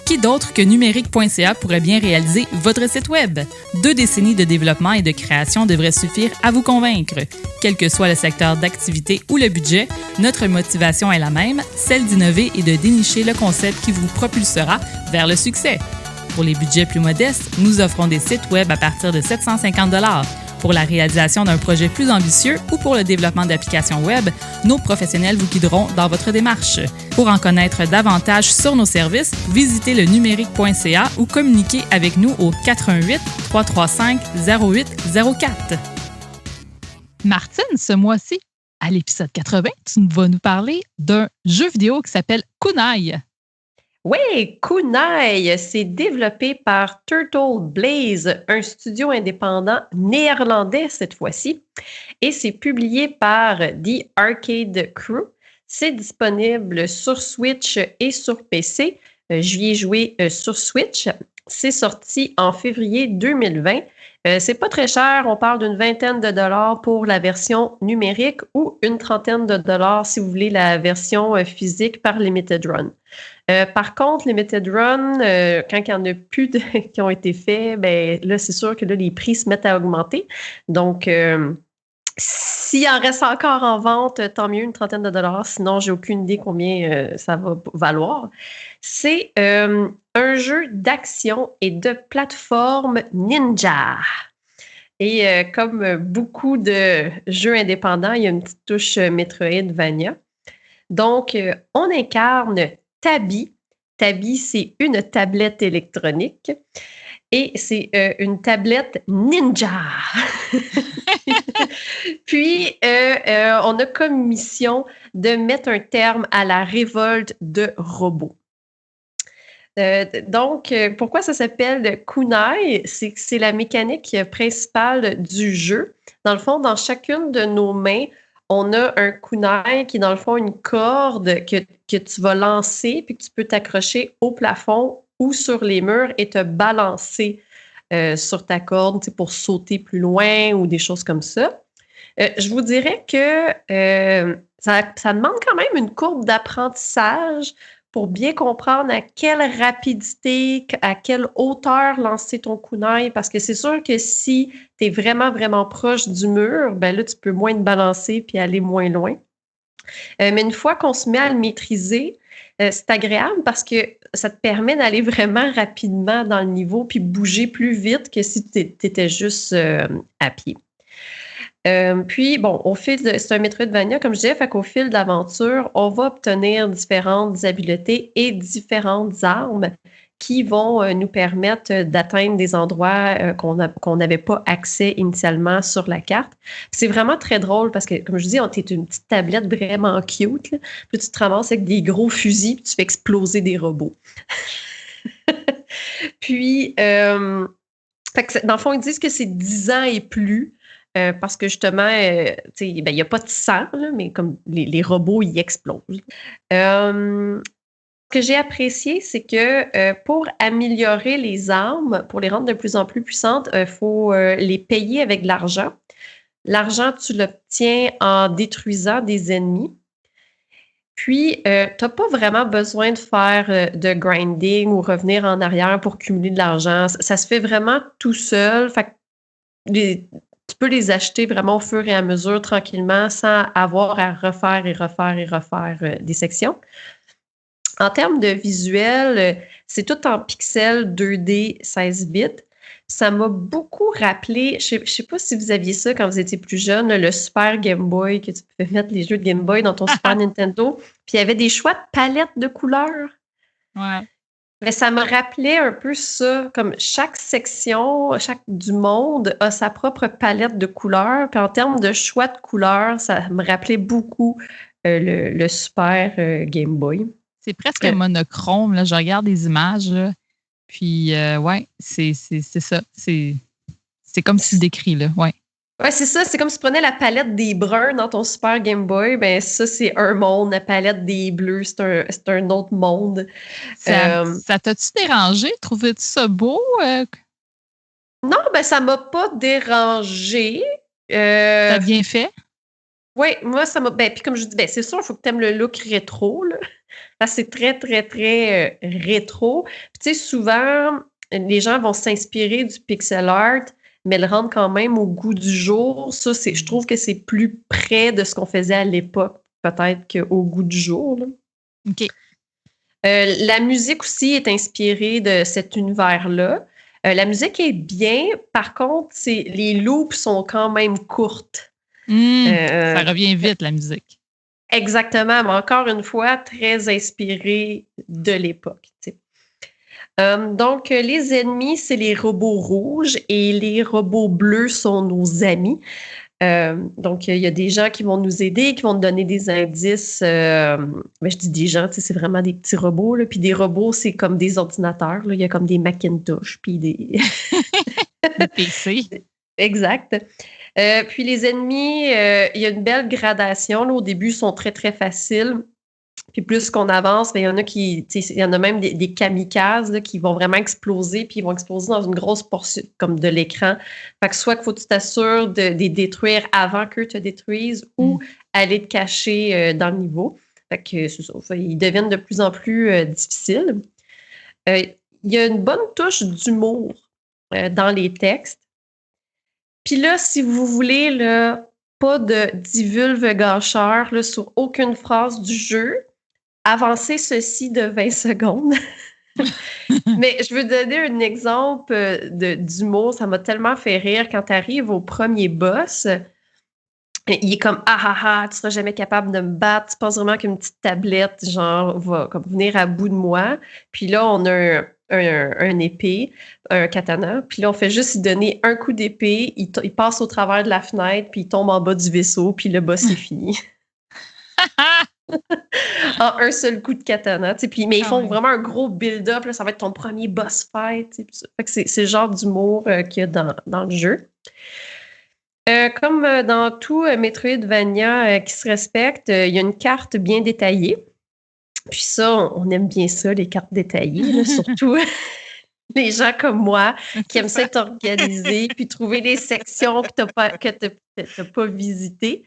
Qui d'autre que numérique.ca pourrait bien réaliser votre site Web? 2 décennies de développement et de création devraient suffire à vous convaincre. Quel que soit le secteur d'activité ou le budget, notre motivation est la même, celle d'innover et de dénicher le concept qui vous propulsera vers le succès. Pour les budgets plus modestes, nous offrons des sites Web à partir de 750 $. Pour la réalisation d'un projet plus ambitieux ou pour le développement d'applications web, nos professionnels vous guideront dans votre démarche. Pour en connaître davantage sur nos services, visitez le numérique.ca ou communiquez avec nous au 88 335 0804. Martine, ce mois-ci, à l'épisode 80, tu vas nous parler d'un jeu vidéo qui s'appelle Kunai. Oui, Kunai, c'est développé par Turtle Blaze, un studio indépendant néerlandais cette fois-ci, et c'est publié par The Arcade Crew. C'est disponible sur Switch et sur PC. J'y ai joué sur Switch. C'est sorti en février 2020. C'est pas très cher. On parle d'une $20 pour la version numérique ou une $30 si vous voulez la version physique par Limited Run. Par contre, Limited Run, quand il n'y en a plus qui ont été faits, ben là, c'est sûr que là, les prix se mettent à augmenter. Donc, s'il en reste encore en vente, tant mieux, une $30. Sinon, j'ai aucune idée combien ça va valoir. C'est un jeu d'action et de plateforme ninja. Et comme beaucoup de jeux indépendants, il y a une petite touche Metroidvania. Donc, on incarne Tabi. Tabi, c'est une tablette électronique. Et c'est une tablette ninja. Puis, on a comme mission de mettre un terme à la révolte de robots. Donc, pourquoi ça s'appelle Kunai? C'est la mécanique principale du jeu. Dans le fond, dans chacune de nos mains, on a un kunai qui est dans le fond une corde que tu vas lancer puis que tu peux t'accrocher au plafond ou sur les murs et te balancer sur ta corde pour sauter plus loin ou des choses comme ça. Je vous dirais que ça demande quand même une courbe d'apprentissage pour bien comprendre à quelle rapidité, à quelle hauteur lancer ton kunai, parce que c'est sûr que si tu es vraiment, vraiment proche du mur, ben là, tu peux moins te balancer puis aller moins loin. Mais une fois qu'on se met à le maîtriser, c'est agréable parce que ça te permet d'aller vraiment rapidement dans le niveau puis bouger plus vite que si tu étais juste à pied. Puis, bon, c'est un Metroidvania, comme je disais, fait qu'au fil de l'aventure, on va obtenir différentes habiletés et différentes armes qui vont nous permettre d'atteindre des endroits qu'on n'avait pas accès initialement sur la carte. C'est vraiment très drôle parce que, comme je dis, t'es une petite tablette vraiment cute, là. Puis tu te ramasses avec des gros fusils puis tu fais exploser des robots. Puis, fait que dans le fond, ils disent que c'est 10 ans et plus. Parce que justement, il n'y a pas de sang, là, mais comme les robots, ils explosent. Ce que j'ai apprécié, c'est que pour améliorer les armes, pour les rendre de plus en plus puissantes, il faut les payer avec de l'argent. L'argent, tu l'obtiens en détruisant des ennemis. Puis, tu n'as pas vraiment besoin de faire de grinding ou revenir en arrière pour cumuler de l'argent. Ça se fait vraiment tout seul. Fait que tu peux les acheter vraiment au fur et à mesure, tranquillement, sans avoir à refaire des sections. En termes de visuel, c'est tout en pixels 2D 16 bits. Ça m'a beaucoup rappelé, je ne sais pas si vous aviez ça quand vous étiez plus jeune, le Super Game Boy, que tu pouvais mettre les jeux de Game Boy dans ton Super Nintendo. Puis il y avait des choix de palettes de couleurs. Ouais. Mais ça me rappelait un peu ça, comme chaque section, chaque du monde a sa propre palette de couleurs. Puis en termes de choix de couleurs, ça me rappelait beaucoup le Super Game Boy. C'est presque monochrome, là. Je regarde des images, là. Puis, ouais, c'est ça. C'est comme tu le décris, là. Ouais. Ouais, c'est ça. C'est comme si tu prenais la palette des bruns dans ton Super Game Boy. Ben ça, c'est un monde. La palette des bleus, c'est un autre monde. Ça t'a-tu dérangé? Trouvais-tu ça beau? Non, ben ça m'a pas dérangé. T'as bien fait? Oui, moi, ça m'a... Ben, puis comme je dis, ben, c'est sûr, il faut que tu aimes le look rétro, là. Là, c'est très, très, très rétro. Puis, tu sais, souvent, les gens vont s'inspirer du pixel art, mais le rendre quand même au goût du jour. Ça, je trouve que c'est plus près de ce qu'on faisait à l'époque, peut-être qu'au goût du jour, là. OK. La musique aussi est inspirée de cet univers-là. La musique est bien. Par contre, les loops sont quand même courtes. Ça revient vite, la musique. Exactement, mais encore une fois, très inspiré de l'époque. Donc, les ennemis, c'est les robots rouges et les robots bleus sont nos amis. Donc, il y a des gens qui vont nous aider, qui vont nous donner des indices. Mais je dis des gens, c'est vraiment des petits robots. Là. Puis des robots, c'est comme des ordinateurs. Là. Il y a comme des Macintosh, puis des... Des PC. Exact. Puis les ennemis, il y a une belle gradation. Là. Au début, ils sont très, très faciles. Puis plus qu'on avance, il y en a il y en a même des kamikazes là, qui vont vraiment exploser, puis ils vont exploser dans une grosse portion comme de l'écran. Fait que soit qu'il faut que tu t'assures de les détruire avant qu'eux te détruisent ou aller te cacher dans le niveau. Fait que c'est ça. Ils deviennent de plus en plus difficiles. Il y a une bonne touche d'humour dans les textes. Puis là, si vous voulez, là, pas de divulve gâcheur là, sur aucune phrase du jeu, avancez ceci de 20 secondes. Mais je veux donner un exemple d'humour. Ça m'a tellement fait rire quand tu arrives au premier boss. Il est comme tu seras jamais capable de me battre. Tu penses vraiment qu'une petite tablette, genre, va comme venir à bout de moi. Puis là, on a un épée, un katana. Puis là, on fait juste lui donner un coup d'épée. Il passe au travers de la fenêtre, puis il tombe en bas du vaisseau, puis le boss est fini. En un seul coup de katana. Puis, mais ils font vraiment un gros build-up. Là, ça va être ton premier boss fight. Fait que c'est le genre d'humour qu'il y a dans le jeu. Comme dans tout Metroidvania qui se respecte, il y a une carte bien détaillée. Puis ça, on aime bien ça, les cartes détaillées, là, surtout les gens comme moi qui aiment ça être organisés puis trouver des sections que tu n'as pas visitées.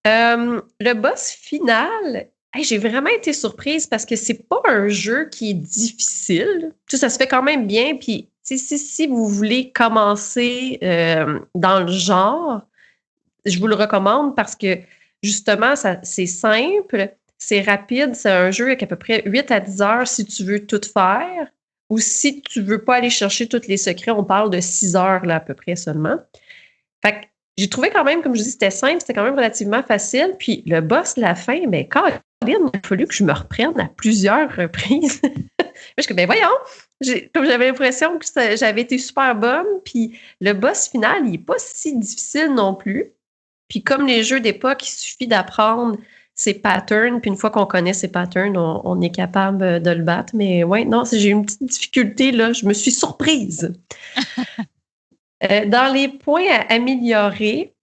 Le boss final, j'ai vraiment été surprise parce que c'est pas un jeu qui est difficile. Ça se fait quand même bien. Puis si vous voulez commencer dans le genre, je vous le recommande parce que justement, c'est simple, c'est rapide, c'est un jeu avec à peu près 8 à 10 heures si tu veux tout faire. Ou si tu veux pas aller chercher tous les secrets, on parle de 6 heures là, à peu près seulement. Fait que j'ai trouvé quand même, comme je dis, c'était simple, c'était quand même relativement facile. Puis le boss, la fin, mais Caroline, il a fallu que je me reprenne à plusieurs reprises. Je suis comme, voyons, comme j'avais l'impression que j'avais été super bonne. Puis le boss final, il n'est pas si difficile non plus. Puis comme les jeux d'époque, il suffit d'apprendre ses patterns. Puis une fois qu'on connaît ses patterns, on est capable de le battre. Mais ouais, non, j'ai eu une petite difficulté, là. Je me suis surprise. Dans les points à améliorer,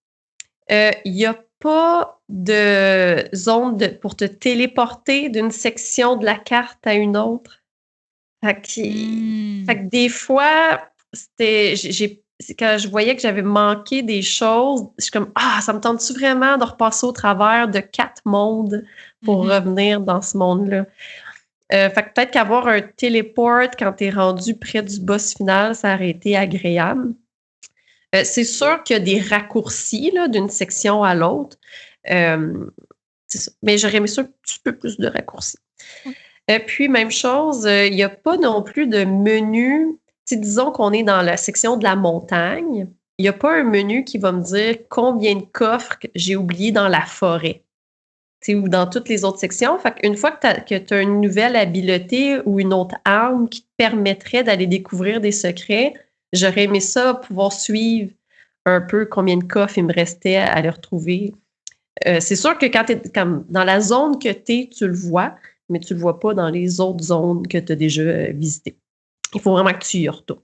il n'y a pas de zone pour te téléporter d'une section de la carte à une autre. Fait que des fois, quand je voyais que j'avais manqué des choses, je suis comme, ça me tente-tu vraiment de repasser au travers de 4 mondes pour revenir dans ce monde-là? Fait que peut-être qu'avoir un téléport quand tu es rendu près du boss final, ça aurait été agréable. C'est sûr qu'il y a des raccourcis là, d'une section à l'autre. C'est ça. Mais j'aurais aimé ça un petit peu plus de raccourcis. Puis, même chose, il n'y a pas non plus de menu. Disons qu'on est dans la section de la montagne. Il n'y a pas un menu qui va me dire combien de coffres j'ai oublié dans la forêt. Ou dans toutes les autres sections. Fait qu'une fois que tu as une nouvelle habileté ou une autre arme qui te permettrait d'aller découvrir des secrets, j'aurais aimé ça, pouvoir suivre un peu combien de coffres il me restait à les retrouver. C'est sûr que quand tu es dans la zone que tu es, tu le vois, mais tu ne le vois pas dans les autres zones que tu as déjà visitées. Il faut vraiment que tu y retournes.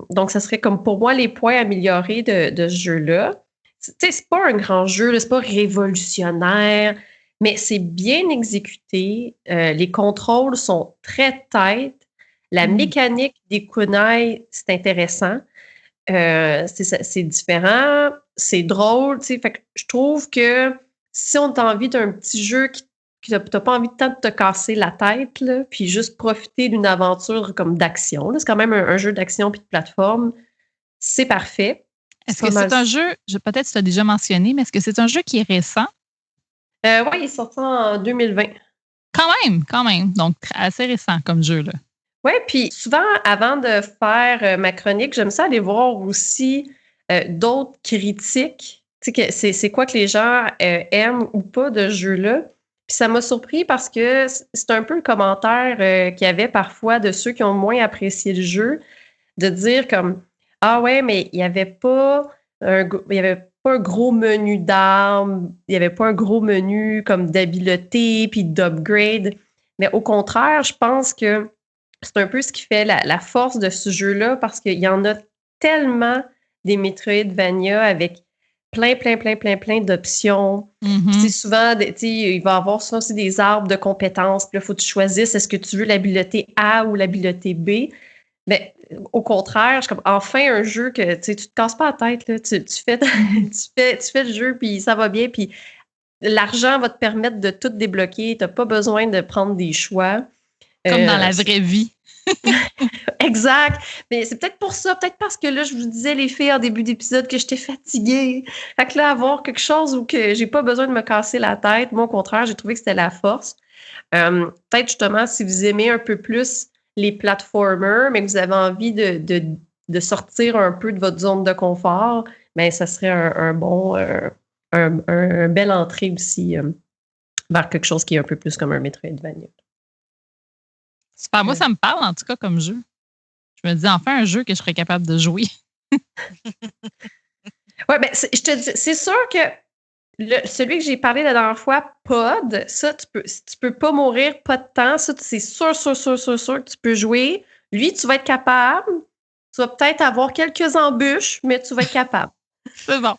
Donc, ça serait comme pour moi les points améliorés de ce jeu-là. C'est pas un grand jeu, là, c'est pas révolutionnaire, mais c'est bien exécuté. Les contrôles sont très tight. La mécanique des kunai, c'est intéressant. C'est différent, c'est drôle. Fait que je trouve que si on a envie d'un petit jeu qui n'as pas envie de tant de te casser la tête, là, puis juste profiter d'une aventure comme d'action, là, c'est quand même un jeu d'action puis de plateforme, c'est parfait. Est-ce que c'est un jeu, peut-être tu l'as déjà mentionné, mais est-ce que c'est un jeu qui est récent? Oui, il est sorti en 2020. Quand même. Donc, assez récent comme jeu, là. Oui, puis souvent, avant de faire ma chronique, j'aime ça aller voir aussi d'autres critiques. Tu sais, c'est quoi que les gens aiment ou pas de ce jeu-là. Puis ça m'a surpris parce que c'est un peu le commentaire qu'il y avait parfois de ceux qui ont moins apprécié le jeu, de dire comme « Ah ouais, mais il n'y avait pas un gros menu d'armes, il n'y avait pas un gros menu comme d'habileté puis d'upgrade. » Mais au contraire, je pense que c'est un peu ce qui fait la force de ce jeu-là parce qu'il y en a tellement des Metroidvania avec plein d'options. Mhm. Puis souvent, il va y avoir souvent aussi des arbres de compétences. Puis là, il faut que tu choisisses est-ce que tu veux l'habileté A ou l'habileté B. Mais au contraire, je suis comme enfin un jeu que tu te casses pas la tête. Là. Tu fais le jeu, puis ça va bien. Puis l'argent va te permettre de tout débloquer. Tu n'as pas besoin de prendre des choix. Comme dans la vraie vie. Exact. Mais c'est peut-être pour ça, peut-être parce que là, je vous disais, les filles, en début d'épisode, que j'étais fatiguée. Fait que là, avoir quelque chose où que j'ai pas besoin de me casser la tête, moi, au contraire, j'ai trouvé que c'était la force. Peut-être justement, si vous aimez un peu plus les platformers, mais que vous avez envie de sortir un peu de votre zone de confort, bien, ça serait un bel entrée aussi vers quelque chose qui est un peu plus comme un Metroidvania. Super. Moi, ça me parle en tout cas comme jeu. Je me dis enfin un jeu que je serais capable de jouer. Oui, ben, je te dis, c'est sûr que celui que j'ai parlé la dernière fois, Pod, ça, tu peux pas mourir, pas de temps. Ça, c'est sûr que tu peux jouer. Lui, tu vas être capable. Tu vas peut-être avoir quelques embûches, mais tu vas être capable. C'est bon.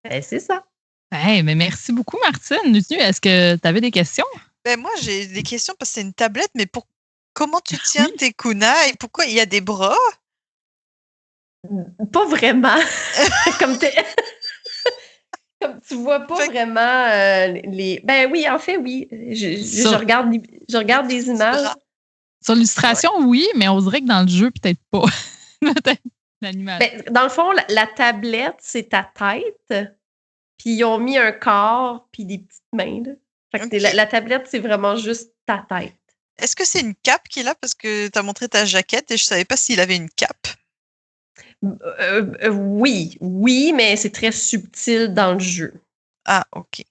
Ben, c'est ça. Hey, mais merci beaucoup, Martine. Est-ce que tu avais des questions? Ben moi, j'ai des questions parce que c'est une tablette, mais comment tu tiens tes kunai et pourquoi il y a des bras? Pas vraiment. Comme tu vois pas vraiment les. Ben oui, en fait, oui. Je regarde des images. Sur l'illustration, oui, mais on dirait que dans le jeu, peut-être pas. Peut-être l'animation. Ben, dans le fond, la tablette, c'est ta tête. Puis ils ont mis un corps puis des petites mains. Là. Fait que la tablette, c'est vraiment juste ta tête. Est-ce que c'est une cape qu'il a? Parce que tu as montré ta jaquette et je savais pas s'il avait une cape. Oui, mais c'est très subtil dans le jeu. Ah, OK.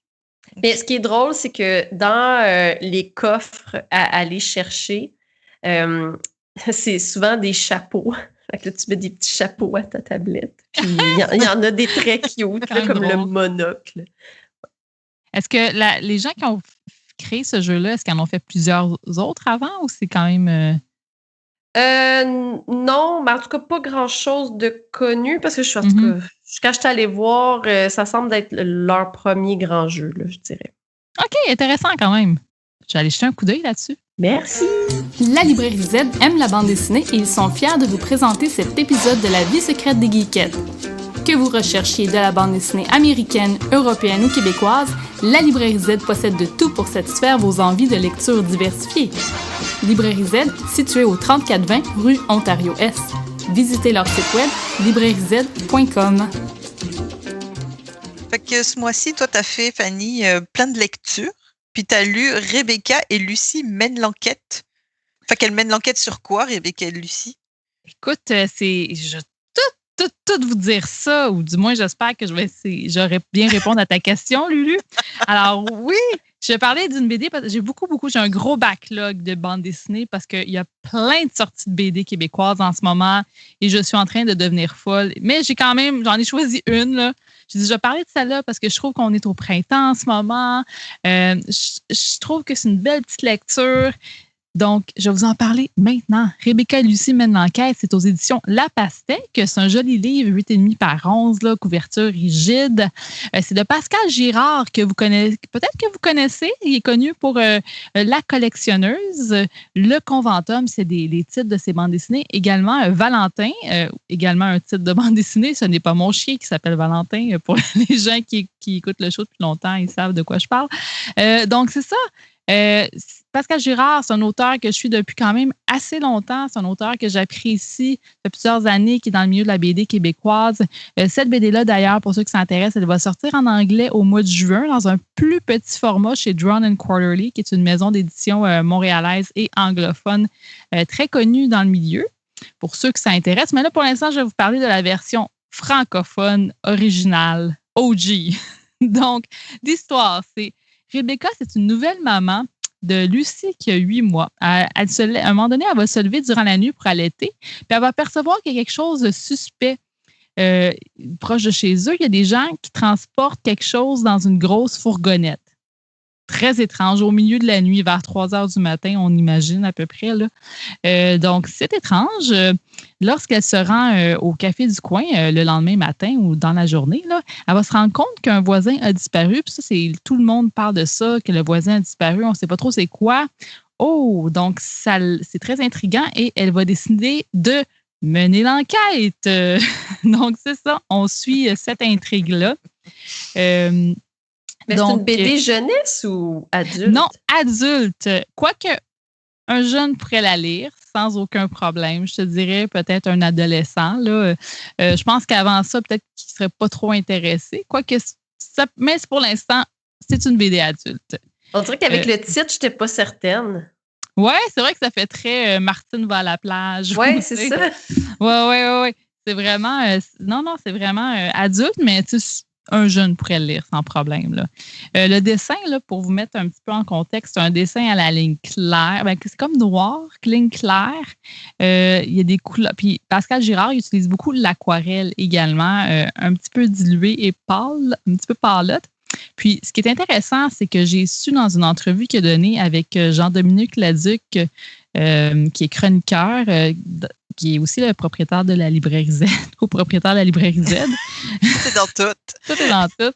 Mais ce qui est drôle, c'est que dans les coffres à aller chercher, c'est souvent des chapeaux. Fait que là, tu mets des petits chapeaux à ta tablette. Puis il y en a des très cute, là, comme le monocle. Est-ce que les gens qui ont créé ce jeu-là, est-ce qu'ils en ont fait plusieurs autres avant ou c'est quand même... Non, mais en tout cas, pas grand-chose de connu parce que quand je suis allée voir, ça semble être leur premier grand jeu, là, je dirais. OK, intéressant quand même. Je vais aller jeter un coup d'œil là-dessus. Merci. La librairie Z aime la bande dessinée et ils sont fiers de vous présenter cet épisode de La vie secrète des geekettes. Que vous recherchiez de la bande dessinée américaine, européenne ou québécoise, la librairie Z possède de tout pour satisfaire vos envies de lecture diversifiées. Librairie Z, située au 3420 rue Ontario-Est. Visitez leur site web librairiez.com. Fait que ce mois-ci, toi, tu as fait, Fanny, plein de lectures. Puis tu as lu Rebecca et Lucie mènent l'enquête. Fait qu'elles mènent l'enquête sur quoi, Rebecca et Lucie? Écoute, je tout vous dire ça, ou du moins, j'espère que j'aurais bien répondre à ta question, Lulu. Alors, oui, je vais parler d'une BD parce que j'ai un gros backlog de bandes dessinées parce qu'il y a plein de sorties de BD québécoises en ce moment et je suis en train de devenir folle. Mais j'en ai choisi une, là. Je vais parler de celle-là parce que je trouve qu'on est au printemps en ce moment. Je trouve que c'est une belle petite lecture. Donc, je vais vous en parler maintenant. Rebecca et Lucie mènent l'enquête. C'est aux éditions La Pastèque. C'est un joli livre, 8,5 par 11, là, couverture rigide. C'est de Pascal Girard que vous connaissez. Peut-être que vous connaissez. Il est connu pour La collectionneuse. Le Conventum, c'est les titres de ses bandes dessinées. Également, Valentin, également un titre de bande dessinée. Ce n'est pas mon chien qui s'appelle Valentin. Pour les gens qui écoutent le show depuis longtemps, ils savent de quoi je parle. Donc, c'est ça. Pascal Girard, c'est un auteur que je suis depuis quand même assez longtemps. C'est un auteur que j'apprécie depuis plusieurs années, qui est dans le milieu de la BD québécoise. Cette BD-là, d'ailleurs, pour ceux qui s'intéressent, elle va sortir en anglais au mois de juin dans un plus petit format chez Drawn & Quarterly, qui est une maison d'édition montréalaise et anglophone très connue dans le milieu, pour ceux qui s'intéressent. Mais là, pour l'instant, je vais vous parler de la version francophone originale, OG. Donc, l'histoire, c'est Rebecca, c'est une nouvelle maman de Lucie qui a 8 mois. À un moment donné, elle va se lever durant la nuit pour allaiter, puis elle va percevoir qu'il y a quelque chose de suspect proche de chez eux. Il y a des gens qui transportent quelque chose dans une grosse fourgonnette. Très étrange, au milieu de la nuit, vers 3 heures du matin, on imagine à peu près. Là. Donc, c'est étrange. Lorsqu'elle se rend au café du coin le lendemain matin ou dans la journée, là, elle va se rendre compte qu'un voisin a disparu. Puis ça, tout le monde parle de ça, que le voisin a disparu. On ne sait pas trop c'est quoi. Oh, donc c'est très intriguant et elle va décider de mener l'enquête. Donc, c'est ça. On suit cette intrigue-là. Mais donc, c'est une BD jeunesse ou adulte? Non, adulte. Quoique un jeune pourrait la lire sans aucun problème. Je te dirais peut-être un adolescent. Là. Je pense qu'avant ça, peut-être qu'il ne serait pas trop intéressé. Quoique, mais pour l'instant, c'est une BD adulte. On dirait qu'avec le titre, je n'étais pas certaine. Oui, c'est vrai que ça fait très Martine va à la plage. Oui, c'est ça. Oui. C'est vraiment... non, c'est vraiment adulte, mais tu sais, un jeune pourrait le lire sans problème. Là. Le dessin, là, pour vous mettre un petit peu en contexte, c'est un dessin à la ligne claire. Ben, c'est comme noir, ligne claire. Il y a des couleurs. Puis Pascal Girard, il utilise beaucoup l'aquarelle également, un petit peu dilué et pâle, un petit peu pâlotte. Puis, ce qui est intéressant, c'est que j'ai su dans une entrevue qu'il a donnée avec Jean-Dominique Laduc, qui est chroniqueur, qui est aussi le propriétaire de la librairie Z, copropriétaire de la librairie Z. C'est dans tout. Tout est dans tout.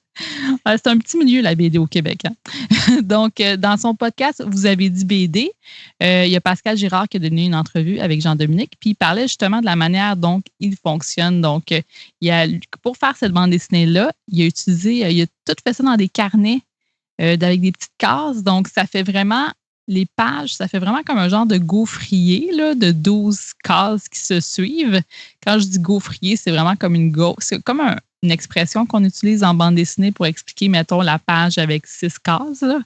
C'est un petit milieu, la BD au Québec. Hein? Donc, dans son podcast, vous avez dit BD, il y a Pascal Girard qui a donné une entrevue avec Jean-Dominique, puis il parlait justement de la manière dont il fonctionne. Donc, pour faire cette bande dessinée-là, il a tout fait ça dans des carnets avec des petites cases. Donc, ça fait vraiment... Les pages, ça fait vraiment comme un genre de gaufrier, là, de 12 cases qui se suivent. Quand je dis gaufrier, c'est vraiment comme c'est comme une expression qu'on utilise en bande dessinée pour expliquer, mettons, la page avec 6 cases. Là.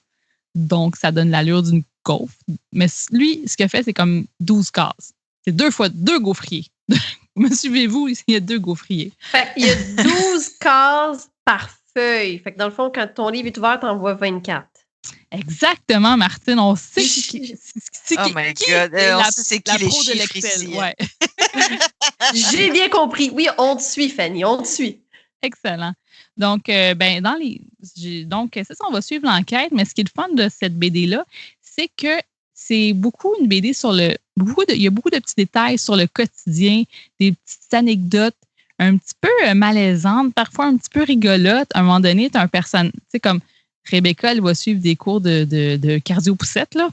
Donc, ça donne l'allure d'une gaufre. Mais lui, ce qu'il fait, c'est comme 12 cases. C'est 2 fois 2 gaufriers. Me suivez-vous? Il y a 2 gaufriers. Fait il y a 12 cases par feuille. Fait que dans le fond, quand ton livre est ouvert, t'en vois 24. Exactement, Martine. On sait oh my God. On sait qui les chiffres ici. Ouais. J'ai bien compris. Oui, on te suit, Fanny. On te suit. Excellent. Donc, donc c'est ça, on va suivre l'enquête. Mais ce qui est le fun de cette BD-là, c'est que c'est beaucoup une BD sur il y a beaucoup de petits détails sur le quotidien, des petites anecdotes un petit peu malaisantes, parfois un petit peu rigolotes. À un moment donné, tu as un personnage, tu sais, comme Rebecca, elle va suivre des cours de cardio-poussette, là.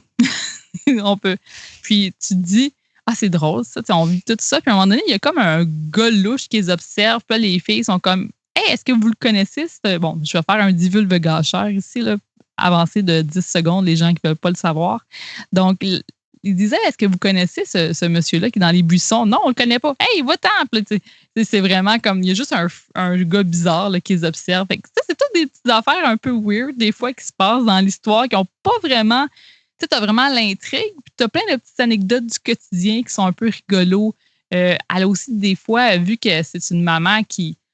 Puis tu te dis, c'est drôle, ça. On vit tout ça. Puis à un moment donné, il y a comme un gars louche qui les observe. Puis là, les filles sont comme, hey, est-ce que vous le connaissez? Bon, je vais faire un divulgacheur ici, là, avancé de 10 secondes, les gens qui ne veulent pas le savoir. Donc, il disait, est-ce que vous connaissez ce monsieur-là qui est dans les buissons? Non, on ne le connaît pas. Hey, va-t'en! C'est vraiment comme, il y a juste un gars bizarre là, qui les observe. Fait que, c'est toutes des petites affaires un peu weird, des fois, qui se passent dans l'histoire, qui n'ont pas vraiment... Tu as vraiment l'intrigue, puis tu as plein de petites anecdotes du quotidien qui sont un peu rigolos. Elle a aussi, des fois, vu que c'est une maman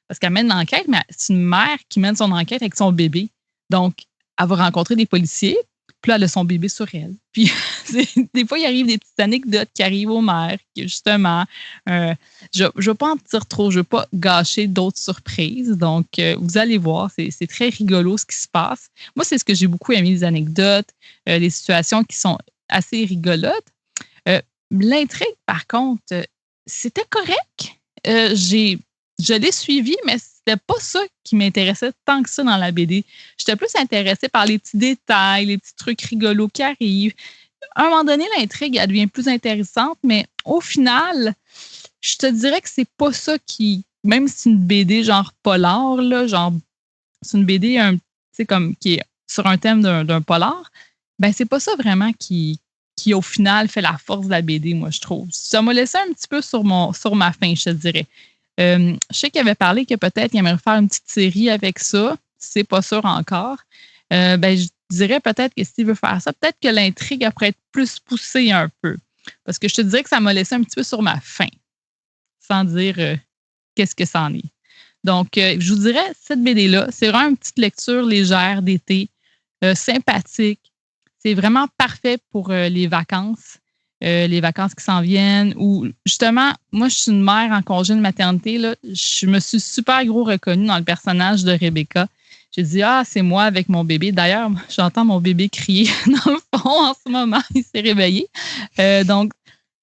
parce qu'elle mène l'enquête, mais c'est une mère qui mène son enquête avec son bébé. Donc, elle va rencontrer des policiers, puis là, elle a son bébé sur elle. Puis, des fois, il arrive des petites anecdotes qui arrivent aux mères, qui, justement, je ne vais pas en dire trop, je ne veux pas gâcher d'autres surprises. Donc, vous allez voir, c'est très rigolo ce qui se passe. Moi, c'est ce que j'ai beaucoup aimé, les anecdotes, les situations qui sont assez rigolotes. L'intrigue, par contre, c'était correct. Je l'ai suivi, mais c'était pas ça qui m'intéressait tant que ça dans la BD. J'étais plus intéressée par les petits détails, les petits trucs rigolos qui arrivent. À un moment donné, l'intrigue, elle devient plus intéressante, mais au final, je te dirais que c'est pas ça qui... Même si c'est une BD genre polar, là, genre, c'est une BD qui est sur un thème d'un polar, ben c'est pas ça vraiment qui au final fait la force de la BD, moi, je trouve. Ça m'a laissé un petit peu sur ma faim, je te dirais. Je sais qu'il avait parlé que peut-être il aimerait faire une petite série avec ça. C'est pas sûr encore. Ben, je dirais peut-être que s'il veut faire ça, peut-être que l'intrigue pourrait être plus poussée un peu. Parce que je te dirais que ça m'a laissé un petit peu sur ma faim, sans dire qu'est-ce que ça en est. Donc, je vous dirais, cette BD-là, c'est vraiment une petite lecture légère d'été, sympathique. C'est vraiment parfait pour les vacances qui s'en viennent. Ou justement, moi, je suis une mère en congé de maternité. Là, je me suis super gros reconnue dans le personnage de Rebecca. J'ai dit, c'est moi avec mon bébé. D'ailleurs, j'entends mon bébé crier dans le fond en ce moment. Il s'est réveillé. Donc,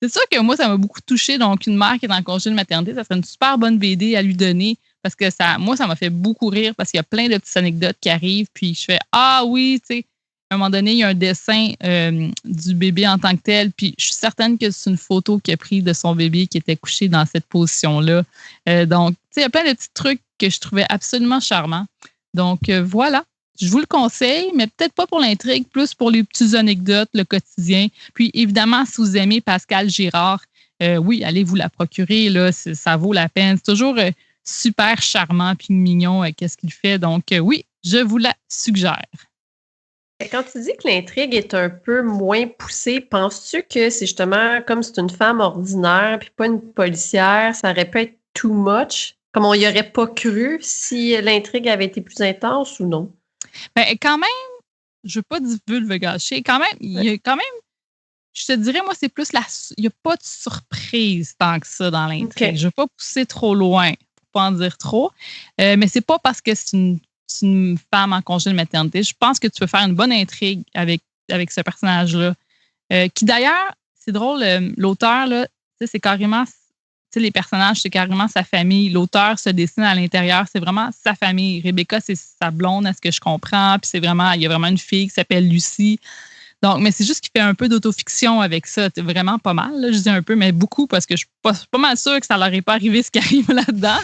c'est sûr que moi, ça m'a beaucoup touchée. Donc, une mère qui est en congé de maternité, ça serait une super bonne BD à lui donner parce que ça m'a fait beaucoup rire parce qu'il y a plein de petites anecdotes qui arrivent. Puis, je fais, oui, tu sais, à un moment donné, il y a un dessin du bébé en tant que tel. Puis, je suis certaine que c'est une photo qu'il a prise de son bébé qui était couché dans cette position-là. Donc, tu sais, il y a plein de petits trucs que je trouvais absolument charmants. Donc, voilà. Je vous le conseille, mais peut-être pas pour l'intrigue, plus pour les petites anecdotes, le quotidien. Puis, évidemment, si vous aimez Pascal Girard, oui, allez vous la procurer. Là, ça vaut la peine. C'est toujours super charmant puis mignon qu'est-ce qu'il fait. Donc, oui, je vous la suggère. Quand tu dis que l'intrigue est un peu moins poussée, penses-tu que c'est justement comme c'est une femme ordinaire puis pas une policière, ça aurait pu être too much? Comme on y aurait pas cru si l'intrigue avait été plus intense ou non? Ben, quand même, je veux pas le gâcher. Quand même, il y a quand même, je te dirais, moi, c'est plus il n'y a pas de surprise tant que ça dans l'intrigue. Okay. Je veux pas pousser trop loin, pour pas en dire trop. Mais c'est pas parce que c'est une femme en congé de maternité. Je pense que tu peux faire une bonne intrigue avec ce personnage-là. Qui d'ailleurs, c'est drôle, l'auteur, là, c'est carrément, les personnages, c'est carrément sa famille. L'auteur se dessine à l'intérieur, c'est vraiment sa famille. Rebecca, c'est sa blonde, à ce que je comprends. Puis il y a vraiment une fille qui s'appelle Lucie. Donc, mais c'est juste qu'il fait un peu d'autofiction avec ça. C'est vraiment pas mal, là, je dis un peu, mais beaucoup, parce que je suis pas mal sûre que ça leur est pas arrivé ce qui arrive là-dedans.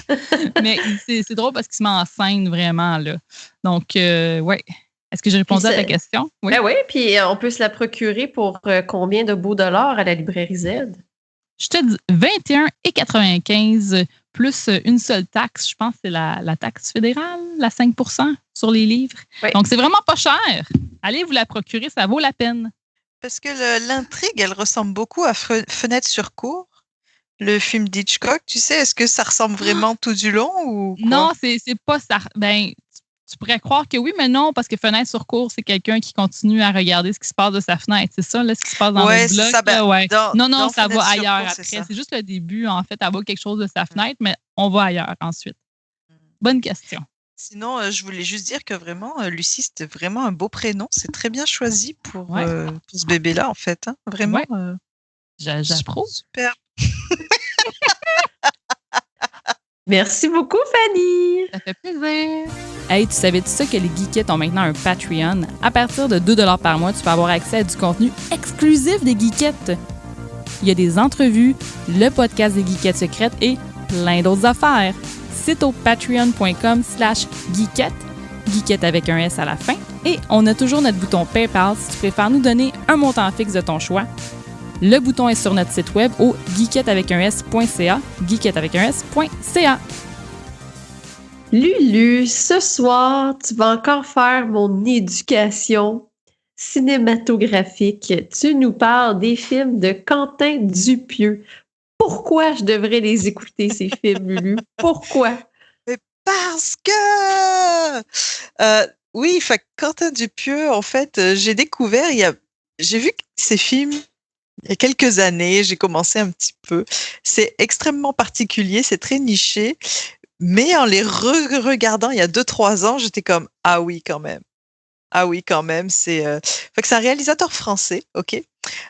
Mais c'est drôle parce qu'il se met en scène vraiment, là. Donc, ouais. Est-ce que j'ai répondu à ta question? Oui. Ben oui, puis on peut se la procurer pour combien de beaux dollars à la librairie Z? Je te dis 21,95 plus une seule taxe. Je pense que c'est la taxe fédérale, la 5 % sur les livres. Oui. Donc, c'est vraiment pas cher. Allez vous la procurer, ça vaut la peine. Parce que l'intrigue, elle ressemble beaucoup à Fenêtre sur cour, le film d'Hitchcock. Tu sais, est-ce que ça ressemble vraiment tout du long ou quoi? Non, c'est pas ça. Ben, tu pourrais croire que oui, mais non, parce que Fenêtre sur cour, c'est quelqu'un qui continue à regarder ce qui se passe de sa fenêtre. C'est ça, là, ce qui se passe dans le blog. Ça, ben, ouais. Non, dans ça va ailleurs cour, après. C'est juste le début, en fait. Elle voit quelque chose de sa fenêtre, mais on va ailleurs ensuite. Bonne question. Sinon, je voulais juste dire que vraiment, Lucie, c'était vraiment un beau prénom. C'est très bien choisi pour ce bébé-là, en fait. Hein. Vraiment. Ouais. J'approuve. Super. Merci beaucoup, Fanny. Ça fait plaisir. Hey, tu savais-tu ça que les Geekettes ont maintenant un Patreon? À partir de 2 $ par mois, tu peux avoir accès à du contenu exclusif des Geekettes. Il y a des entrevues, le podcast des Geekettes secrètes et plein d'autres affaires. C'est au patreon.com/geekette, geekette avec un S à la fin. Et on a toujours notre bouton PayPal si tu préfères nous donner un montant fixe de ton choix. Le bouton est sur notre site web au geeketteavecunS.ca, geeketteavecunS.ca. Lulu, ce soir, tu vas encore faire mon éducation cinématographique. Tu nous parles des films de Quentin Dupieux. Pourquoi je devrais les écouter, ces films, Lulu? Pourquoi? Mais parce que... oui, Quentin Dupieux, en fait, j'ai découvert, j'ai vu ces films il y a quelques années, j'ai commencé un petit peu. C'est extrêmement particulier, c'est très niché, mais en les regardant il y a 2-3 ans, j'étais comme « Ah oui, quand même. Ah oui, quand même. » c'est un réalisateur français, ok.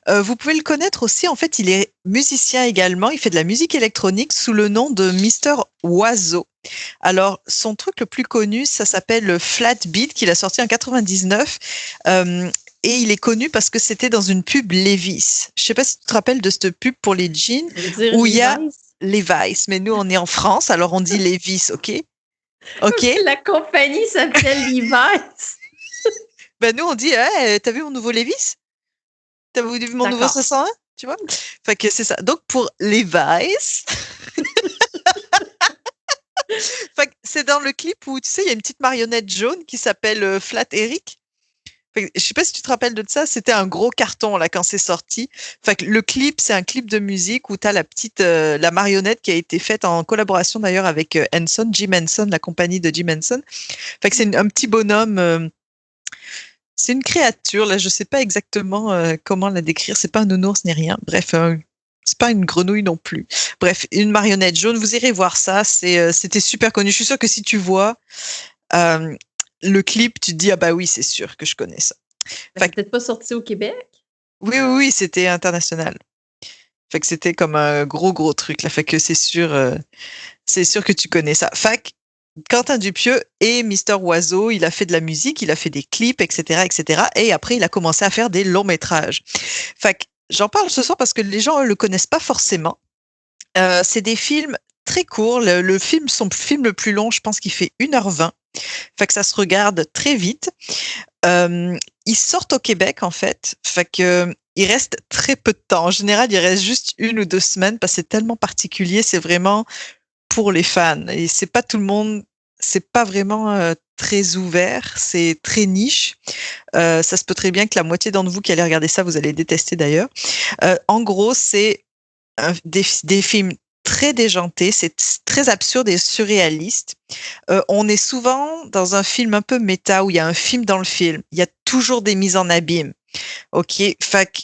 Vous pouvez le connaître aussi, en fait, il est musicien également, il fait de la musique électronique sous le nom de Mister Oiseau. Alors, son truc le plus connu, ça s'appelle Flat Beat, qu'il a sorti en 99. Et il est connu parce que c'était dans une pub Levi's. Je ne sais pas si tu te rappelles de cette pub pour les jeans où il y a Levi's. Mais nous, on est en France, alors on dit Levi's, OK? OK? La compagnie s'appelle Levi's. Ben, nous, on dit, hey, t'as vu mon nouveau Levi's? T'as vu mon nouveau D'accord. 501? Tu vois? Fait que c'est ça. Donc, pour Levi's, fait que c'est dans le clip où, tu sais, il y a une petite marionnette jaune qui s'appelle Flat Eric. Fait que, je sais pas si tu te rappelles de ça, c'était un gros carton là quand c'est sorti. Fait que le clip, c'est un clip de musique où tu as la marionnette qui a été faite en collaboration d'ailleurs avec Henson, Jim Henson, la compagnie de Jim Henson. Fait que c'est un petit bonhomme, c'est une créature là, je sais pas exactement comment la décrire, c'est pas un nounours ni rien. Bref, c'est pas une grenouille non plus. Bref, une marionnette jaune, vous irez voir ça, c'était super connu. Je suis sûre que si tu vois le clip, tu te dis ah bah oui, c'est sûr que je connais ça. C'est peut-être pas sorti au Québec? Oui, c'était international. Fait que c'était comme un gros truc là. Fait que c'est sûr que tu connais ça. Fait que Quentin Dupieux et Mister Oiseau, il a fait de la musique, il a fait des clips, etc. Et après, il a commencé à faire des longs métrages. Fait que j'en parle ce soir parce que les gens, eux, le connaissent pas forcément. C'est des films très courts. Son film le plus long, je pense qu'il fait 1h20. Fait que ça se regarde très vite. Ils sortent au Québec, en fait. Fait que il reste très peu de temps. En général, il reste juste 1 ou 2 semaines parce que c'est tellement particulier. C'est vraiment pour les fans. Et c'est pas tout le monde, c'est pas vraiment très ouvert. C'est très niche. Ça se peut très bien que la moitié d'entre vous qui allez regarder ça, vous allez détester d'ailleurs. En gros, c'est des films très déjantés, c'est très absurde et surréaliste. On est souvent dans un film un peu méta où il y a un film dans le film. Il y a toujours des mises en abîme. OK? Fait que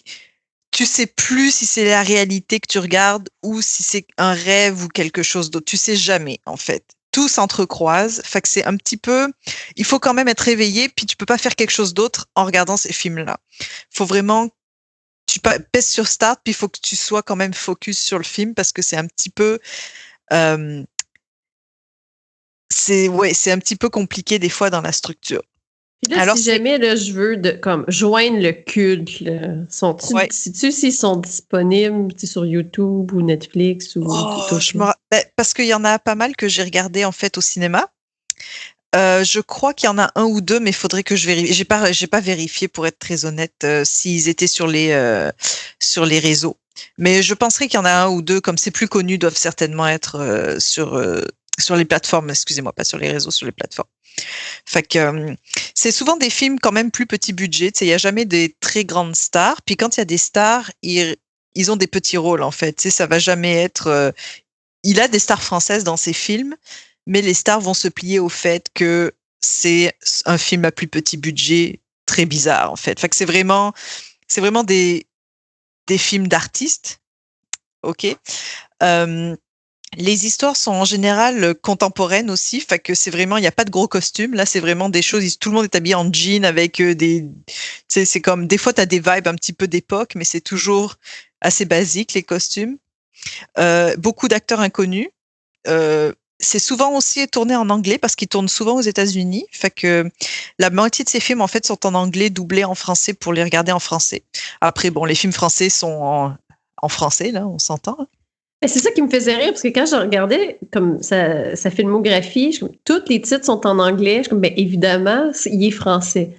tu sais plus si c'est la réalité que tu regardes ou si c'est un rêve ou quelque chose d'autre. Tu sais jamais, en fait. Tout s'entrecroise. Fait que c'est un petit peu, il faut quand même être réveillé, puis tu peux pas faire quelque chose d'autre en regardant ces films-là. Faut vraiment, tu pèses sur start, puis il faut que tu sois quand même focus sur le film parce que c'est un petit peu, c'est un petit peu compliqué des fois dans la structure. Puis là, Alors, si jamais là, je veux comme joindre le culte, là, Ouais. sais-tu s'ils sont disponibles sur YouTube ou Netflix ou tout autre? Parce qu'il y en a pas mal que j'ai regardé en fait au cinéma. Je crois qu'il y en a 1 ou 2, mais il faudrait que je vérifie. J'ai pas vérifié pour être très honnête s'ils étaient sur les réseaux. Mais je penserais qu'il y en a 1 ou 2, comme c'est plus connu, doivent certainement être sur les plateformes. Excusez-moi, pas sur les réseaux, sur les plateformes. Fait que c'est souvent des films quand même plus petit budget. Tu sais, il y a jamais des très grandes stars. Puis quand il y a des stars, ils ont des petits rôles en fait. Tu sais, ça va jamais être. Il a des stars françaises dans ses films, mais les stars vont se plier au fait que c'est un film à plus petit budget, très bizarre en fait. Fait que c'est vraiment des films d'artistes, ok. Les histoires sont en général contemporaines aussi, fait que c'est vraiment, il n'y a pas de gros costumes. Là, c'est vraiment des choses, tout le monde est habillé en jean avec tu sais, c'est comme, des fois, tu as des vibes un petit peu d'époque, mais c'est toujours assez basique, les costumes. Beaucoup d'acteurs inconnus. C'est souvent aussi tourné en anglais parce qu'ils tournent souvent aux États-Unis. Fait que la moitié de ces films, en fait, sont en anglais, doublés en français pour les regarder en français. Après, bon, les films français sont en français, là, on s'entend. Hein. Et c'est ça qui me faisait rire, parce que quand je regardais comme sa filmographie, tous les titres sont en anglais. Je suis comme, ben, évidemment, il est français.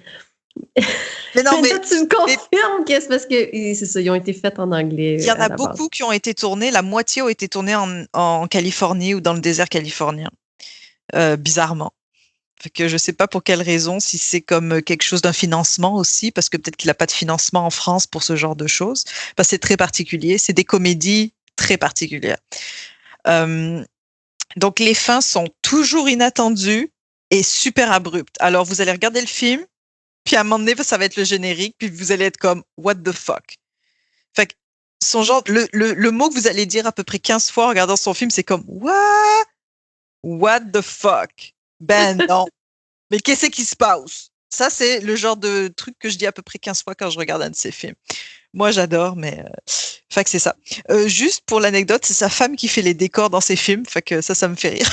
Mais non, mais là, tu me confirmes que c'est parce que c'est ça, ils ont été faits en anglais. Il y en a beaucoup qui ont été tournés. La moitié ont été tournés en Californie ou dans le désert californien, bizarrement. Fait que je sais pas pour quelle raison, si c'est comme quelque chose d'un financement aussi, parce que peut-être qu'il n'a pas de financement en France pour ce genre de choses. Parce que c'est très particulier. C'est des comédies très particulières. Donc les fins sont toujours inattendues et super abruptes. Alors vous allez regarder le film, puis à un moment donné, ça va être le générique, puis vous allez être comme « What the fuck ?» Fait que son genre, le mot que vous allez dire à peu près 15 fois en regardant son film, c'est comme What? What the fuck? Ben non. Mais qu'est-ce qui se passe? Ça, c'est le genre de truc que je dis à peu près 15 fois quand je regarde un de ses films. Moi, j'adore, mais fait que c'est ça. Juste pour l'anecdote, c'est sa femme qui fait les décors dans ses films. Fait que ça me fait rire.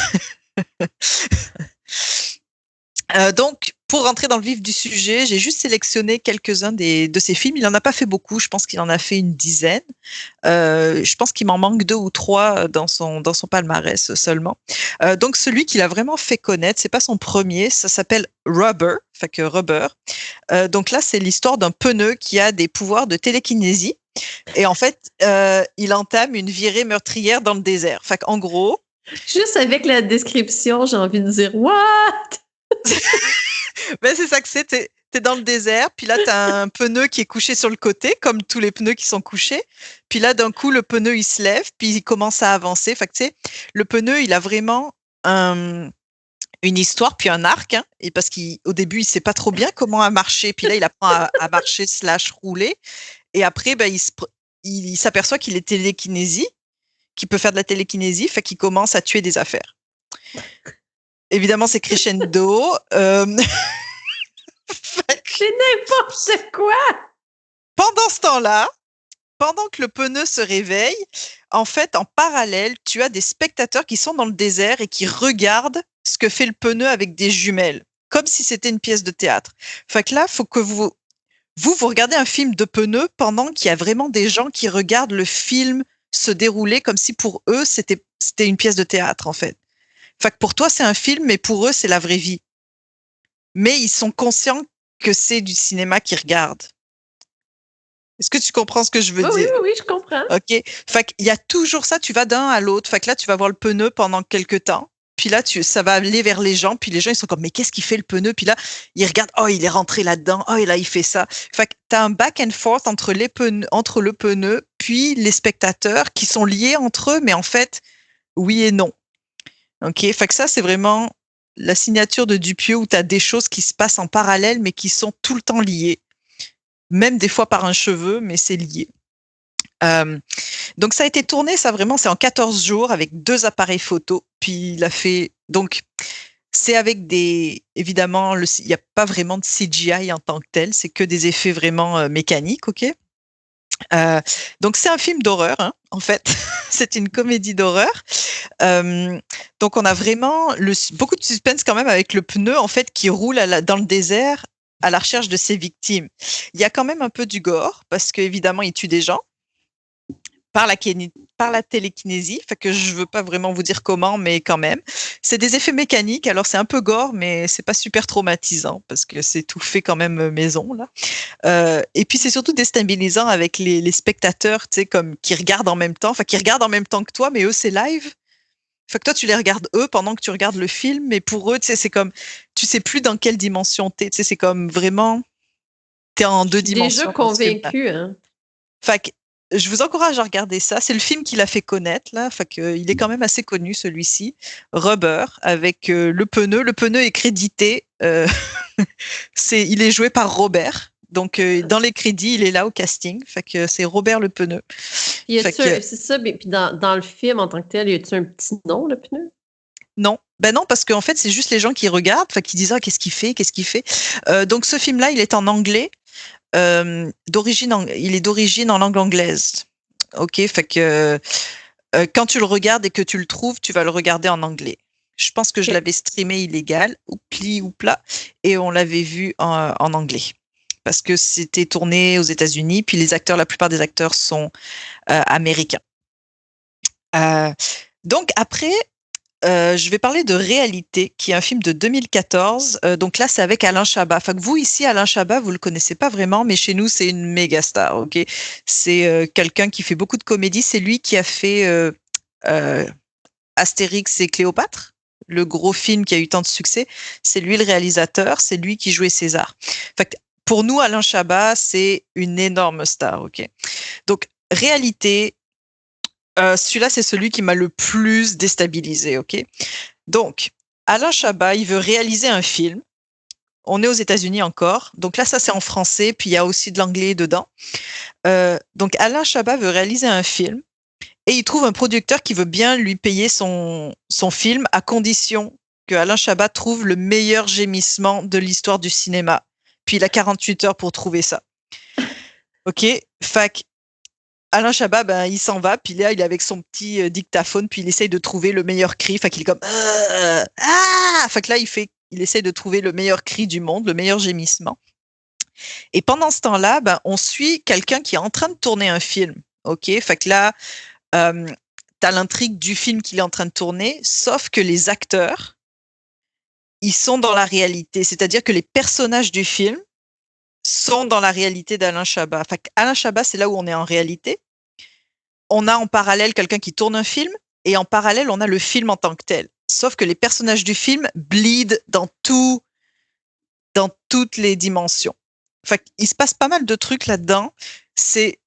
Donc, pour rentrer dans le vif du sujet, j'ai juste sélectionné quelques-uns de ses films. Il en a pas fait beaucoup. Je pense qu'il en a fait une dizaine. Je pense qu'il m'en manque 2 ou 3 dans son palmarès seulement. Donc, celui qu'il a vraiment fait connaître, c'est pas son premier. Ça s'appelle Rubber, fait que Rubber. Donc là, c'est l'histoire d'un pneu qui a des pouvoirs de télékinésie. Et en fait, il entame une virée meurtrière dans le désert. Fait qu'en gros, Juste avec la description, j'ai envie de dire what? ben c'est ça que c'est. T'es dans le désert, puis là, t'as un pneu qui est couché sur le côté, comme tous les pneus qui sont couchés. Puis là, d'un coup, le pneu, il se lève, puis il commence à avancer. Fait que, tu sais, le pneu, il a vraiment une histoire, puis un arc, hein, et parce qu'au début, il sait pas trop bien comment marcher. Puis là, il apprend à marcher / rouler. Et après, ben, il s'aperçoit qu'il est télékinésie, qu'il peut faire de la télékinésie, fait qu'il commence à tuer des affaires. Évidemment, c'est crescendo. C'est n'importe quoi! Pendant ce temps-là, pendant que le pneu se réveille, en fait, en parallèle, tu as des spectateurs qui sont dans le désert et qui regardent ce que fait le pneu avec des jumelles, comme si c'était une pièce de théâtre. Fait que là, faut que vous regardez un film de pneus pendant qu'il y a vraiment des gens qui regardent le film se dérouler comme si pour eux, c'était une pièce de théâtre, en fait. Fait que pour toi, c'est un film, mais pour eux, c'est la vraie vie. Mais ils sont conscients que c'est du cinéma qu'ils regardent. Est-ce que tu comprends ce que je veux dire? Oui, je comprends. OK. Fait qu'il y a toujours ça, tu vas d'un à l'autre. Fait que là, tu vas voir le pneu pendant quelques temps. Puis là, ça va aller vers les gens. Puis les gens, ils sont comme, mais qu'est-ce qu'il fait le pneu? Puis là, ils regardent, oh, il est rentré là-dedans. Oh, et là, il fait ça. Fait que t'as un back and forth entre le pneu, puis les spectateurs qui sont liés entre eux, mais en fait, oui et non. OK. Fait que ça, c'est vraiment la signature de Dupieux où tu as des choses qui se passent en parallèle, mais qui sont tout le temps liées. Même des fois par un cheveu, mais c'est lié. Donc, ça a été tourné, ça vraiment, c'est en 14 jours avec 2 appareils photo. Puis, il a fait, donc, c'est avec évidemment, il n'y a pas vraiment de CGI en tant que tel, c'est que des effets vraiment mécaniques, OK? Donc, c'est un film d'horreur, hein, en fait. C'est une comédie d'horreur. Donc, on a vraiment beaucoup de suspense quand même avec le pneu, en fait, qui roule dans le désert à la recherche de ses victimes. Il y a quand même un peu du gore, parce qu'évidemment, il tue des gens par la télékinésie. Fait que je veux pas vraiment vous dire comment, mais quand même. C'est des effets mécaniques, alors c'est un peu gore, mais c'est pas super traumatisant, parce que c'est tout fait quand même maison, là. Et puis, c'est surtout déstabilisant avec les spectateurs, tu sais, comme qui regardent en même temps, enfin, qui regardent en même temps que toi, mais eux, c'est live. Fait que toi, tu les regardes eux pendant que tu regardes le film, mais pour eux, tu sais, c'est comme, tu sais plus dans quelle dimension t'es, tu sais, c'est comme vraiment, t'es en 2 dimensions. Déjà convaincu, hein. Fait que, je vous encourage à regarder ça. C'est le film qui l'a fait connaître, là. Fait que, il est quand même assez connu, celui-ci. Rubber, avec le pneu. Le pneu est crédité. Il est joué par Robert. Donc, dans les crédits, il est là au casting. Fait que c'est Robert le pneu. C'est ça, mais puis dans le film en tant que tel, y a-t-il un petit nom, le pneu? Non. Ben non, parce qu'en fait, c'est juste les gens qui regardent, qui disent, ah, qu'est-ce qu'il fait? Donc, ce film-là, il est en anglais. Il est d'origine en langue anglaise. OK, fait que quand tu le regardes et que tu le trouves, tu vas le regarder en anglais. Je pense que je l'avais streamé illégal, ou pli ou plat, et on l'avait vu en anglais. Parce que c'était tourné aux États-Unis, puis la plupart des acteurs sont américains. Donc après, je vais parler de Réalité, qui est un film de 2014. Donc là, c'est avec Alain Chabat. Enfin, vous, ici, Alain Chabat, vous le connaissez pas vraiment, mais chez nous, c'est une méga star, OK? C'est quelqu'un qui fait beaucoup de comédies. C'est lui qui a fait Astérix et Cléopâtre, le gros film qui a eu tant de succès. C'est lui le réalisateur, c'est lui qui jouait César. Fait que pour nous, Alain Chabat, c'est une énorme star, OK? Donc, Réalité, celui-là, c'est celui qui m'a le plus déstabilisé, OK? Donc, Alain Chabat, il veut réaliser un film. On est aux États-Unis encore. Donc là, ça, c'est en français, puis il y a aussi de l'anglais dedans. Donc, Alain Chabat veut réaliser un film et il trouve un producteur qui veut bien lui payer son film à condition que Alain Chabat trouve le meilleur gémissement de l'histoire du cinéma. Puis il a 48 heures pour trouver ça. OK? Fac. Alain Chabat, ben, il s'en va, puis là, il est avec son petit dictaphone, puis il essaye de trouver le meilleur cri. Fait qu'il est comme ah! Fait que là, il fait il essaie de trouver le meilleur cri du monde, le meilleur gémissement. Et pendant ce temps-là, on suit quelqu'un qui est en train de tourner un film. OK? Fait que là, tu as l'intrigue du film qu'il est en train de tourner, sauf que les acteurs, ils sont dans la réalité. C'est-à-dire que les personnages du film sont dans la réalité d'Alain Chabat. Fait qu'Alain Chabat, c'est là où on est en réalité. On a en parallèle quelqu'un qui tourne un film, et en parallèle, on a le film en tant que tel. Sauf que les personnages du film bleed dans toutes les dimensions. Fait qu'il se passe pas mal de trucs là-dedans. C'est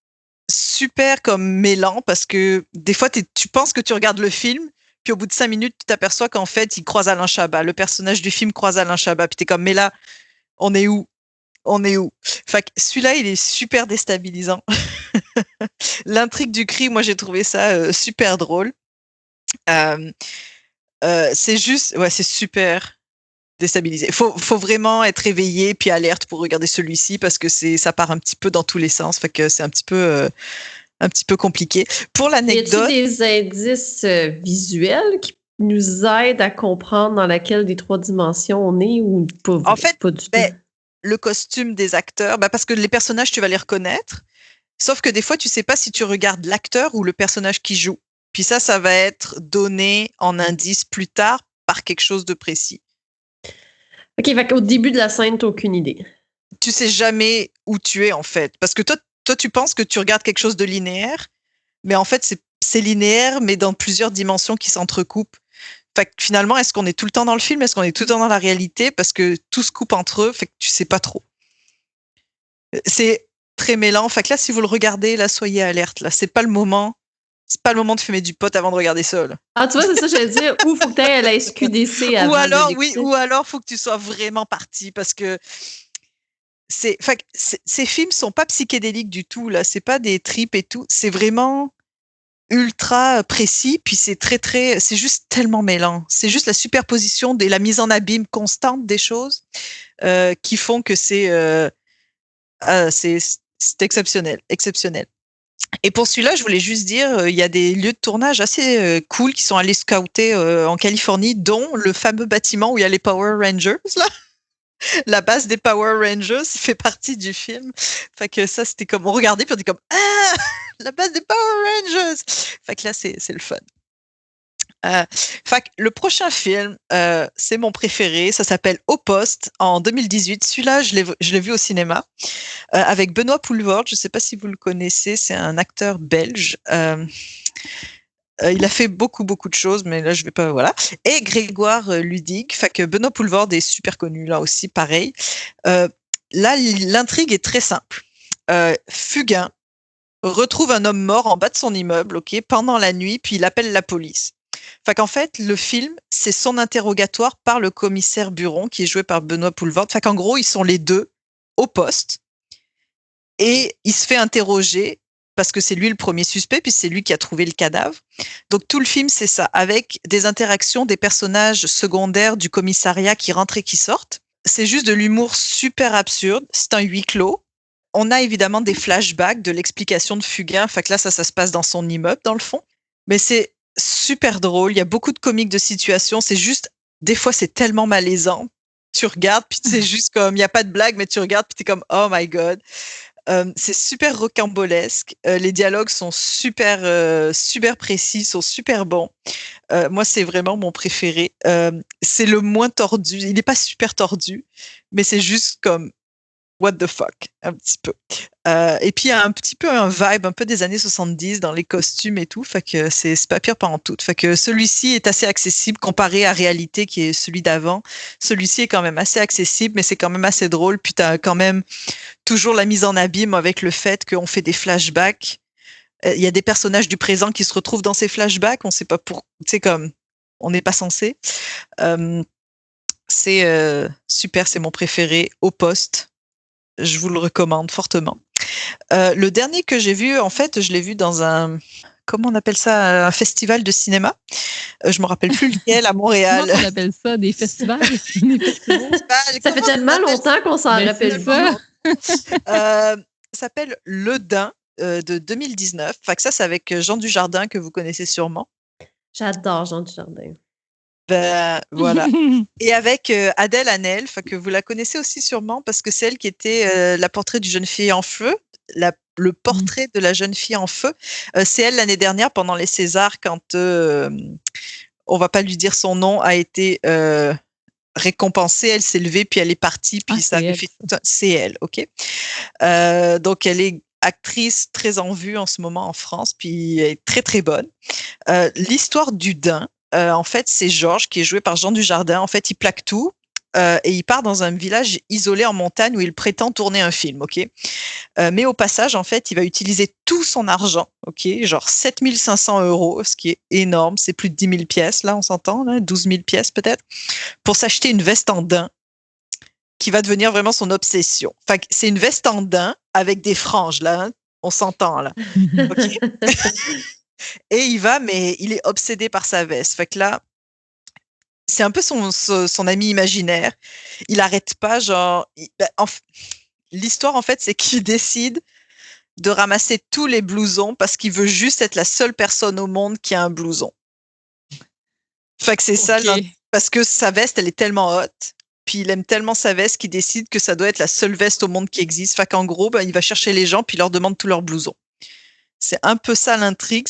super comme mêlant parce que des fois, tu penses que tu regardes le film, puis au bout de 5 minutes, tu t'aperçois qu'en fait, il croise Alain Chabat. Le personnage du film croise Alain Chabat. Puis t'es comme, mais là, on est où? On est où? Fait que celui-là, il est super déstabilisant. L'intrigue du cri, moi, j'ai trouvé ça super drôle. C'est juste, ouais, c'est super déstabilisé. Faut vraiment être éveillé puis alerte pour regarder celui-ci parce que ça part un petit peu dans tous les sens. Fait que c'est un petit peu compliqué. Pour l'anecdote, y a-t-il des indices visuels qui nous aident à comprendre dans laquelle des 3 dimensions on est ou pas? En fait, pas du tout. Le costume des acteurs, parce que les personnages, tu vas les reconnaître. Sauf que des fois, tu sais pas si tu regardes l'acteur ou le personnage qui joue. Puis ça va être donné en indice plus tard par quelque chose de précis. OK, fait qu'au début de la scène, t'as aucune idée. Tu sais jamais où tu es, en fait. Parce que toi, tu penses que tu regardes quelque chose de linéaire, mais en fait, c'est linéaire, mais dans plusieurs dimensions qui s'entrecoupent. Fait que finalement, est-ce qu'on est tout le temps dans le film? Est-ce qu'on est tout le temps dans la réalité? Parce que tout se coupe entre eux, fait que tu sais pas trop. C'est très mêlant. Fait que là, si vous le regardez, là, soyez alerte. Là, c'est pas le moment de fumer du pot avant de regarder ça. Là. Ah, tu vois, c'est ça, j'allais dire. Ou faut que tu ailles à la SQDC avant ou alors, faut que tu sois vraiment parti parce que ces films sont pas psychédéliques du tout. Là, c'est pas des tripes et tout. C'est vraiment ultra précis, puis c'est c'est juste tellement mêlant. C'est juste la superposition et la mise en abîme constante des choses qui font que c'est exceptionnel. Et pour celui-là, je voulais juste dire, il y a des lieux de tournage assez cool qui sont allés scouter en Californie, dont le fameux bâtiment où il y a les Power Rangers, là. La base des Power Rangers fait partie du film. Fait que ça, c'était comme, on regardait puis on dit comme, ah, la base des Power Rangers. Fait que là, c'est le fun. Fait que le prochain film, c'est mon préféré. Ça s'appelle Au Poste en 2018. Celui-là, je l'ai vu au cinéma avec Benoît Poelvoorde. Je ne sais pas si vous le connaissez. C'est un acteur belge. Il a fait beaucoup de choses, mais là je vais pas, voilà. Et Grégoire Ludig, fait que Benoît Poelvoorde est super connu là aussi, pareil. Là, l'intrigue est très simple. Fugain retrouve un homme mort en bas de son immeuble, ok, pendant la nuit, puis il appelle la police. Fait qu'en fait, le film, c'est son interrogatoire par le commissaire Buron, qui est joué par Benoît Poelvoorde. Fait qu'en gros, ils sont les deux au poste et il se fait interroger parce que c'est lui le premier suspect, puis c'est lui qui a trouvé le cadavre. Donc tout le film, c'est ça, avec des interactions des personnages secondaires du commissariat qui rentrent et qui sortent. C'est juste de l'humour super absurde. C'est un huis clos. On a évidemment des flashbacks de l'explication de Fugain. Fait que là, ça se passe dans son immeuble, dans le fond. Mais c'est super drôle. Il y a beaucoup de comiques de situation. C'est juste, des fois, c'est tellement malaisant. Tu regardes, puis c'est juste comme, il n'y a pas de blague, mais tu regardes, puis t'es comme, oh my God. C'est super rocambolesque. Les dialogues sont super précis, sont super bons. Moi, c'est vraiment mon préféré. C'est le moins tordu. Il n'est pas super tordu, mais c'est juste comme what the fuck, un petit peu. Et puis, il y a un petit peu un vibe un peu des années 70 dans les costumes et tout. Fait que c'est pas pire pendant tout. Fait que celui-ci est assez accessible comparé à Réalité, qui est celui d'avant. Celui-ci est quand même assez accessible, mais c'est quand même assez drôle. Puis, tu as quand même toujours la mise en abîme avec le fait qu'on fait des flashbacks. Il y a des personnages du présent qui se retrouvent dans ces flashbacks. On sait pas pour, tu sais, comme on n'est pas censé. C'est super, c'est mon préféré. Au Poste. Je vous le recommande fortement. Le dernier que j'ai vu, en fait, je l'ai vu dans un, comment on appelle ça, un festival de cinéma. Je me rappelle plus lequel, à Montréal. Comment on appelle ça, des festivals? Ça fait tellement longtemps qu'on s'en rappelle pas. Ça s'appelle Le Dain de 2019. Fait que ça, c'est avec Jean Dujardin, que vous connaissez sûrement. J'adore Jean Dujardin. Ben, voilà. Et avec Adèle Haenel, que vous la connaissez aussi sûrement parce que c'est elle qui était la portrait du jeune fille en feu, le portrait de la jeune fille en feu. C'est elle l'année dernière pendant les Césars quand on va pas lui dire son nom a été récompensée. Elle s'est levée puis elle est partie puis ça avait fait tout c'est elle, ok. Donc elle est actrice très en vue en ce moment en France puis elle est très très bonne. L'histoire du Dain. En fait, c'est Georges qui est joué par Jean Dujardin. En fait, il plaque tout et il part dans un village isolé en montagne où il prétend tourner un film, ok. Mais au passage, en fait, il va utiliser tout son argent, ok, genre 7 500 €, ce qui est énorme. C'est plus de 10 000 pièces, là, on s'entend, là, 12 000 pièces peut-être, pour s'acheter une veste en daim qui va devenir vraiment son obsession. Enfin, c'est une veste en daim avec des franges, là, hein, on s'entend, là. Okay. Et il va, mais il est obsédé par sa veste. Fait que là, c'est un peu son ami imaginaire. Il arrête pas, genre... l'histoire, en fait, c'est qu'il décide de ramasser tous les blousons parce qu'il veut juste être la seule personne au monde qui a un blouson. Fait que c'est ça, là, parce que sa veste, elle est tellement haute, puis il aime tellement sa veste qu'il décide que ça doit être la seule veste au monde qui existe. Fait qu'en gros, il va chercher les gens puis il leur demande tous leurs blousons. C'est un peu ça l'intrigue.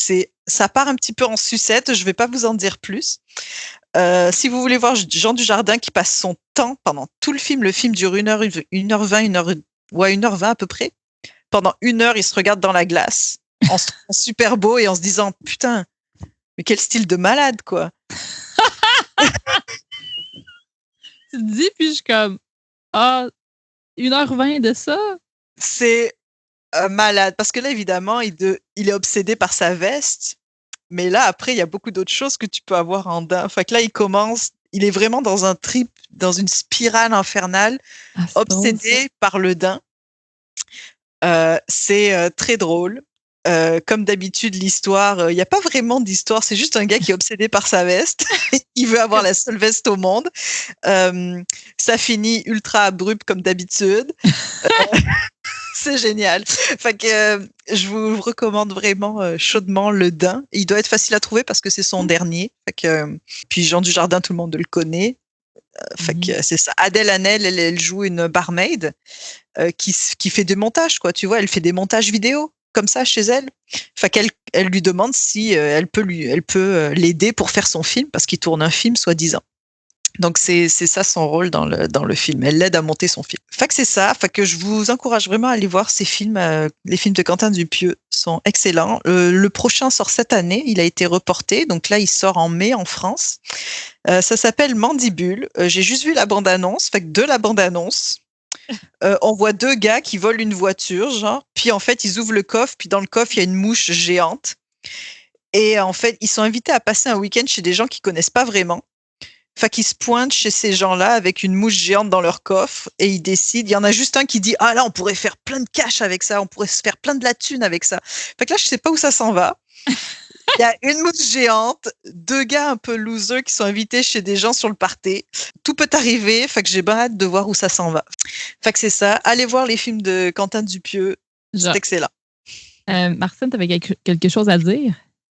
Ça part un petit peu en sucette. Je vais pas vous en dire plus. Si vous voulez voir Jean Dujardin qui passe son temps pendant tout le film dure 1h20, 1h20 à peu près. Pendant 1 heure, il se regarde dans la glace en se trouvant super beau et en se disant putain, mais quel style de malade, quoi. Tu te dis, puis je suis comme 1h20 de ça? C'est malade. Parce que là, évidemment, il est obsédé par sa veste. Mais là, après, il y a beaucoup d'autres choses que tu peux avoir en daim. Fait que là, il est vraiment dans un trip, dans une spirale infernale, obsédé par le daim. C'est très drôle. Comme d'habitude, l'histoire, il n'y a pas vraiment d'histoire, c'est juste un gars qui est obsédé par sa veste. Il veut avoir la seule veste au monde. Ça finit ultra abrupt comme d'habitude. C'est génial. Fait que je vous recommande vraiment chaudement le Dain. Il doit être facile à trouver parce que c'est son dernier. Fait que, puis Jean Dujardin, tout le monde le connaît. Fait que c'est ça. Adèle Haenel, elle joue une barmaid qui fait des montages, quoi. Tu vois, elle fait des montages vidéo comme ça chez elle. Fait qu'elle lui demande si elle peut l'aider pour faire son film parce qu'il tourne un film soi-disant. Donc c'est ça son rôle dans le film. Elle l'aide à monter son film. Fait que c'est ça. Fait que je vous encourage vraiment à aller voir ces films. Les films de Quentin Dupieux sont excellents. Le prochain sort cette année. Il a été reporté. Donc là, il sort en mai en France. Ça s'appelle Mandibule. J'ai juste vu la bande-annonce. Fait que de la bande-annonce, on voit 2 gars qui volent une voiture, genre. Puis en fait, ils ouvrent le coffre. Puis dans le coffre, il y a une mouche géante. Et en fait, ils sont invités à passer un week-end chez des gens qu'ils connaissent pas vraiment. Fait qu'ils se pointent chez ces gens-là avec une mouche géante dans leur coffre et ils décident. Il y en a juste un qui dit « Ah là, on pourrait faire plein de cash avec ça, on pourrait se faire plein de la thune avec ça. » Fait que là, je sais pas où ça s'en va. Il y a une mouche géante, 2 gars un peu losers qui sont invités chez des gens sur le party. Tout peut arriver, fait que j'ai bien hâte de voir où ça s'en va. Fait que c'est ça. Allez voir les films de Quentin Dupieux, c'est excellent. Martine, tu avais quelque chose à dire?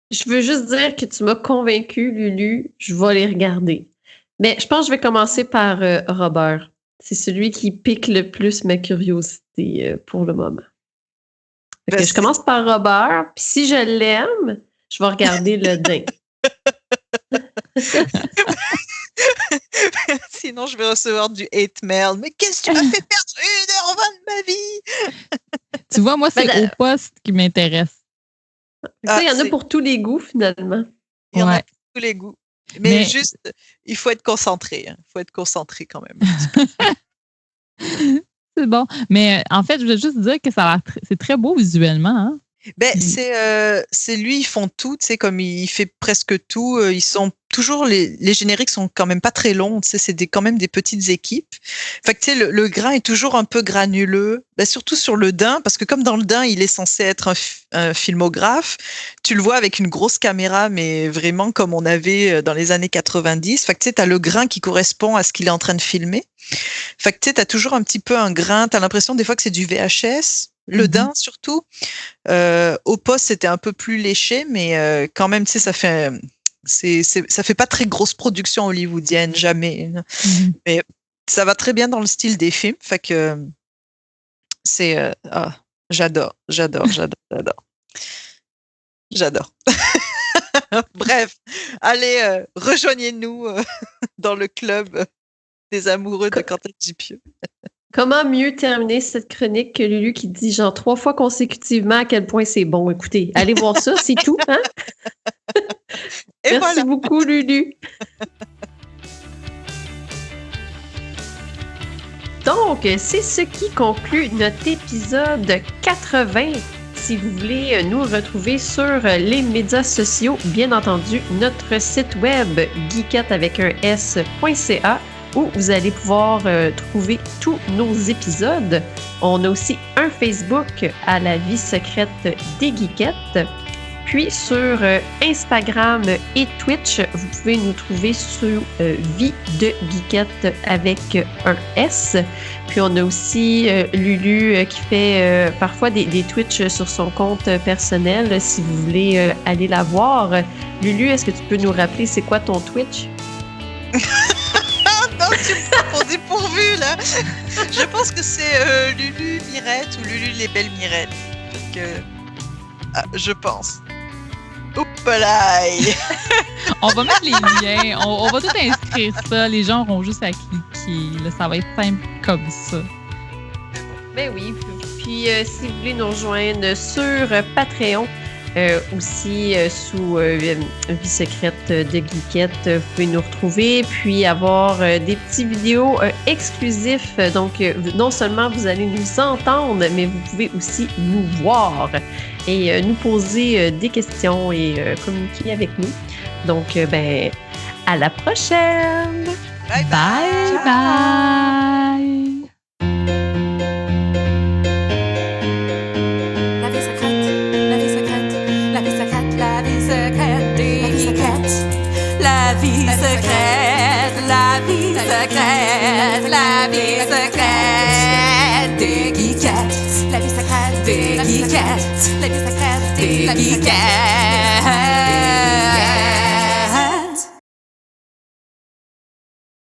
Je veux juste dire que tu m'as convaincue, Lulu. Je vais les regarder. Mais je pense que je vais commencer par Robert. C'est celui qui pique le plus ma curiosité pour le moment. Fait que je commence par Robert, puis si je l'aime, je vais regarder le Dain. Sinon, je vais recevoir du hate mail. Mais qu'est-ce que tu m'as fait perdre 1h20 de ma vie? Tu vois, moi, c'est au poste qui m'intéresse. Il y en a pour tous les goûts, finalement. Il y en a pour tous les goûts. Mais juste, il faut être concentré. Il faut être concentré quand même. C'est bon. Mais en fait, je voulais juste dire que c'est très beau visuellement. Hein? Ben, c'est lui, ils font tout, tu sais, comme il fait presque tout. Ils sont toujours, les génériques sont quand même pas très longs, tu sais, c'est quand même des petites équipes. Fait que, tu sais, le grain est toujours un peu granuleux, ben, surtout sur le Dain, parce que comme dans le Dain, il est censé être un filmographe, tu le vois avec une grosse caméra, mais vraiment comme on avait dans les années 90. Fait que, tu sais, t'as le grain qui correspond à ce qu'il est en train de filmer. Fait que, tu sais, t'as toujours un petit peu un grain, t'as l'impression des fois que c'est du VHS. Le Dain, surtout. Au poste, c'était un peu plus léché, mais quand même, tu sais, ça fait ça fait pas très grosse production hollywoodienne, jamais. Mais ça va très bien dans le style des films, fait que c'est j'adore. Bref, allez, rejoignez-nous dans le club des amoureux de Quentin Dupieux. Comment mieux terminer cette chronique que Lulu qui dit genre 3 fois consécutivement à quel point c'est bon. Écoutez, allez voir ça, c'est tout. Hein? Et Merci voilà. beaucoup, Lulu. Donc, c'est ce qui conclut notre épisode 80. Si vous voulez nous retrouver sur les médias sociaux, bien entendu, notre site web geekette avec un s.ca où vous allez pouvoir trouver tous nos épisodes. On a aussi un Facebook à la vie secrète des geekettes. Puis sur Instagram et Twitch, vous pouvez nous trouver sur Vie de Geekette avec un S. Puis on a aussi Lulu qui fait parfois des Twitch sur son compte personnel si vous voulez aller la voir. Lulu, est-ce que tu peux nous rappeler c'est quoi ton Twitch? Non, tu me prends pour dépourvu, là. Je pense que c'est Lulu Mirette ou Lulu les belles Mirettes. Je pense. Oupalaï! On va mettre les liens, on va tout inscrire ça. Les gens auront juste à cliquer. Là, ça va être simple comme ça. Ben oui. Puis si vous voulez nous rejoindre sur Patreon, aussi sous Vie secrète de Geekette, vous pouvez nous retrouver, puis avoir des petites vidéos exclusifs. Donc, non seulement vous allez nous entendre, mais vous pouvez aussi nous voir et nous poser des questions et communiquer avec nous. Donc, ben, à la prochaine! Bye Bye bye! La vie secrète, la vie secrète, la vie secrète, la vie secrète des geekettes. La vie secrète, la vie secrète, la vie secrète des geekettes. La vie secrète des geekettes. La vie secrète des geekettes.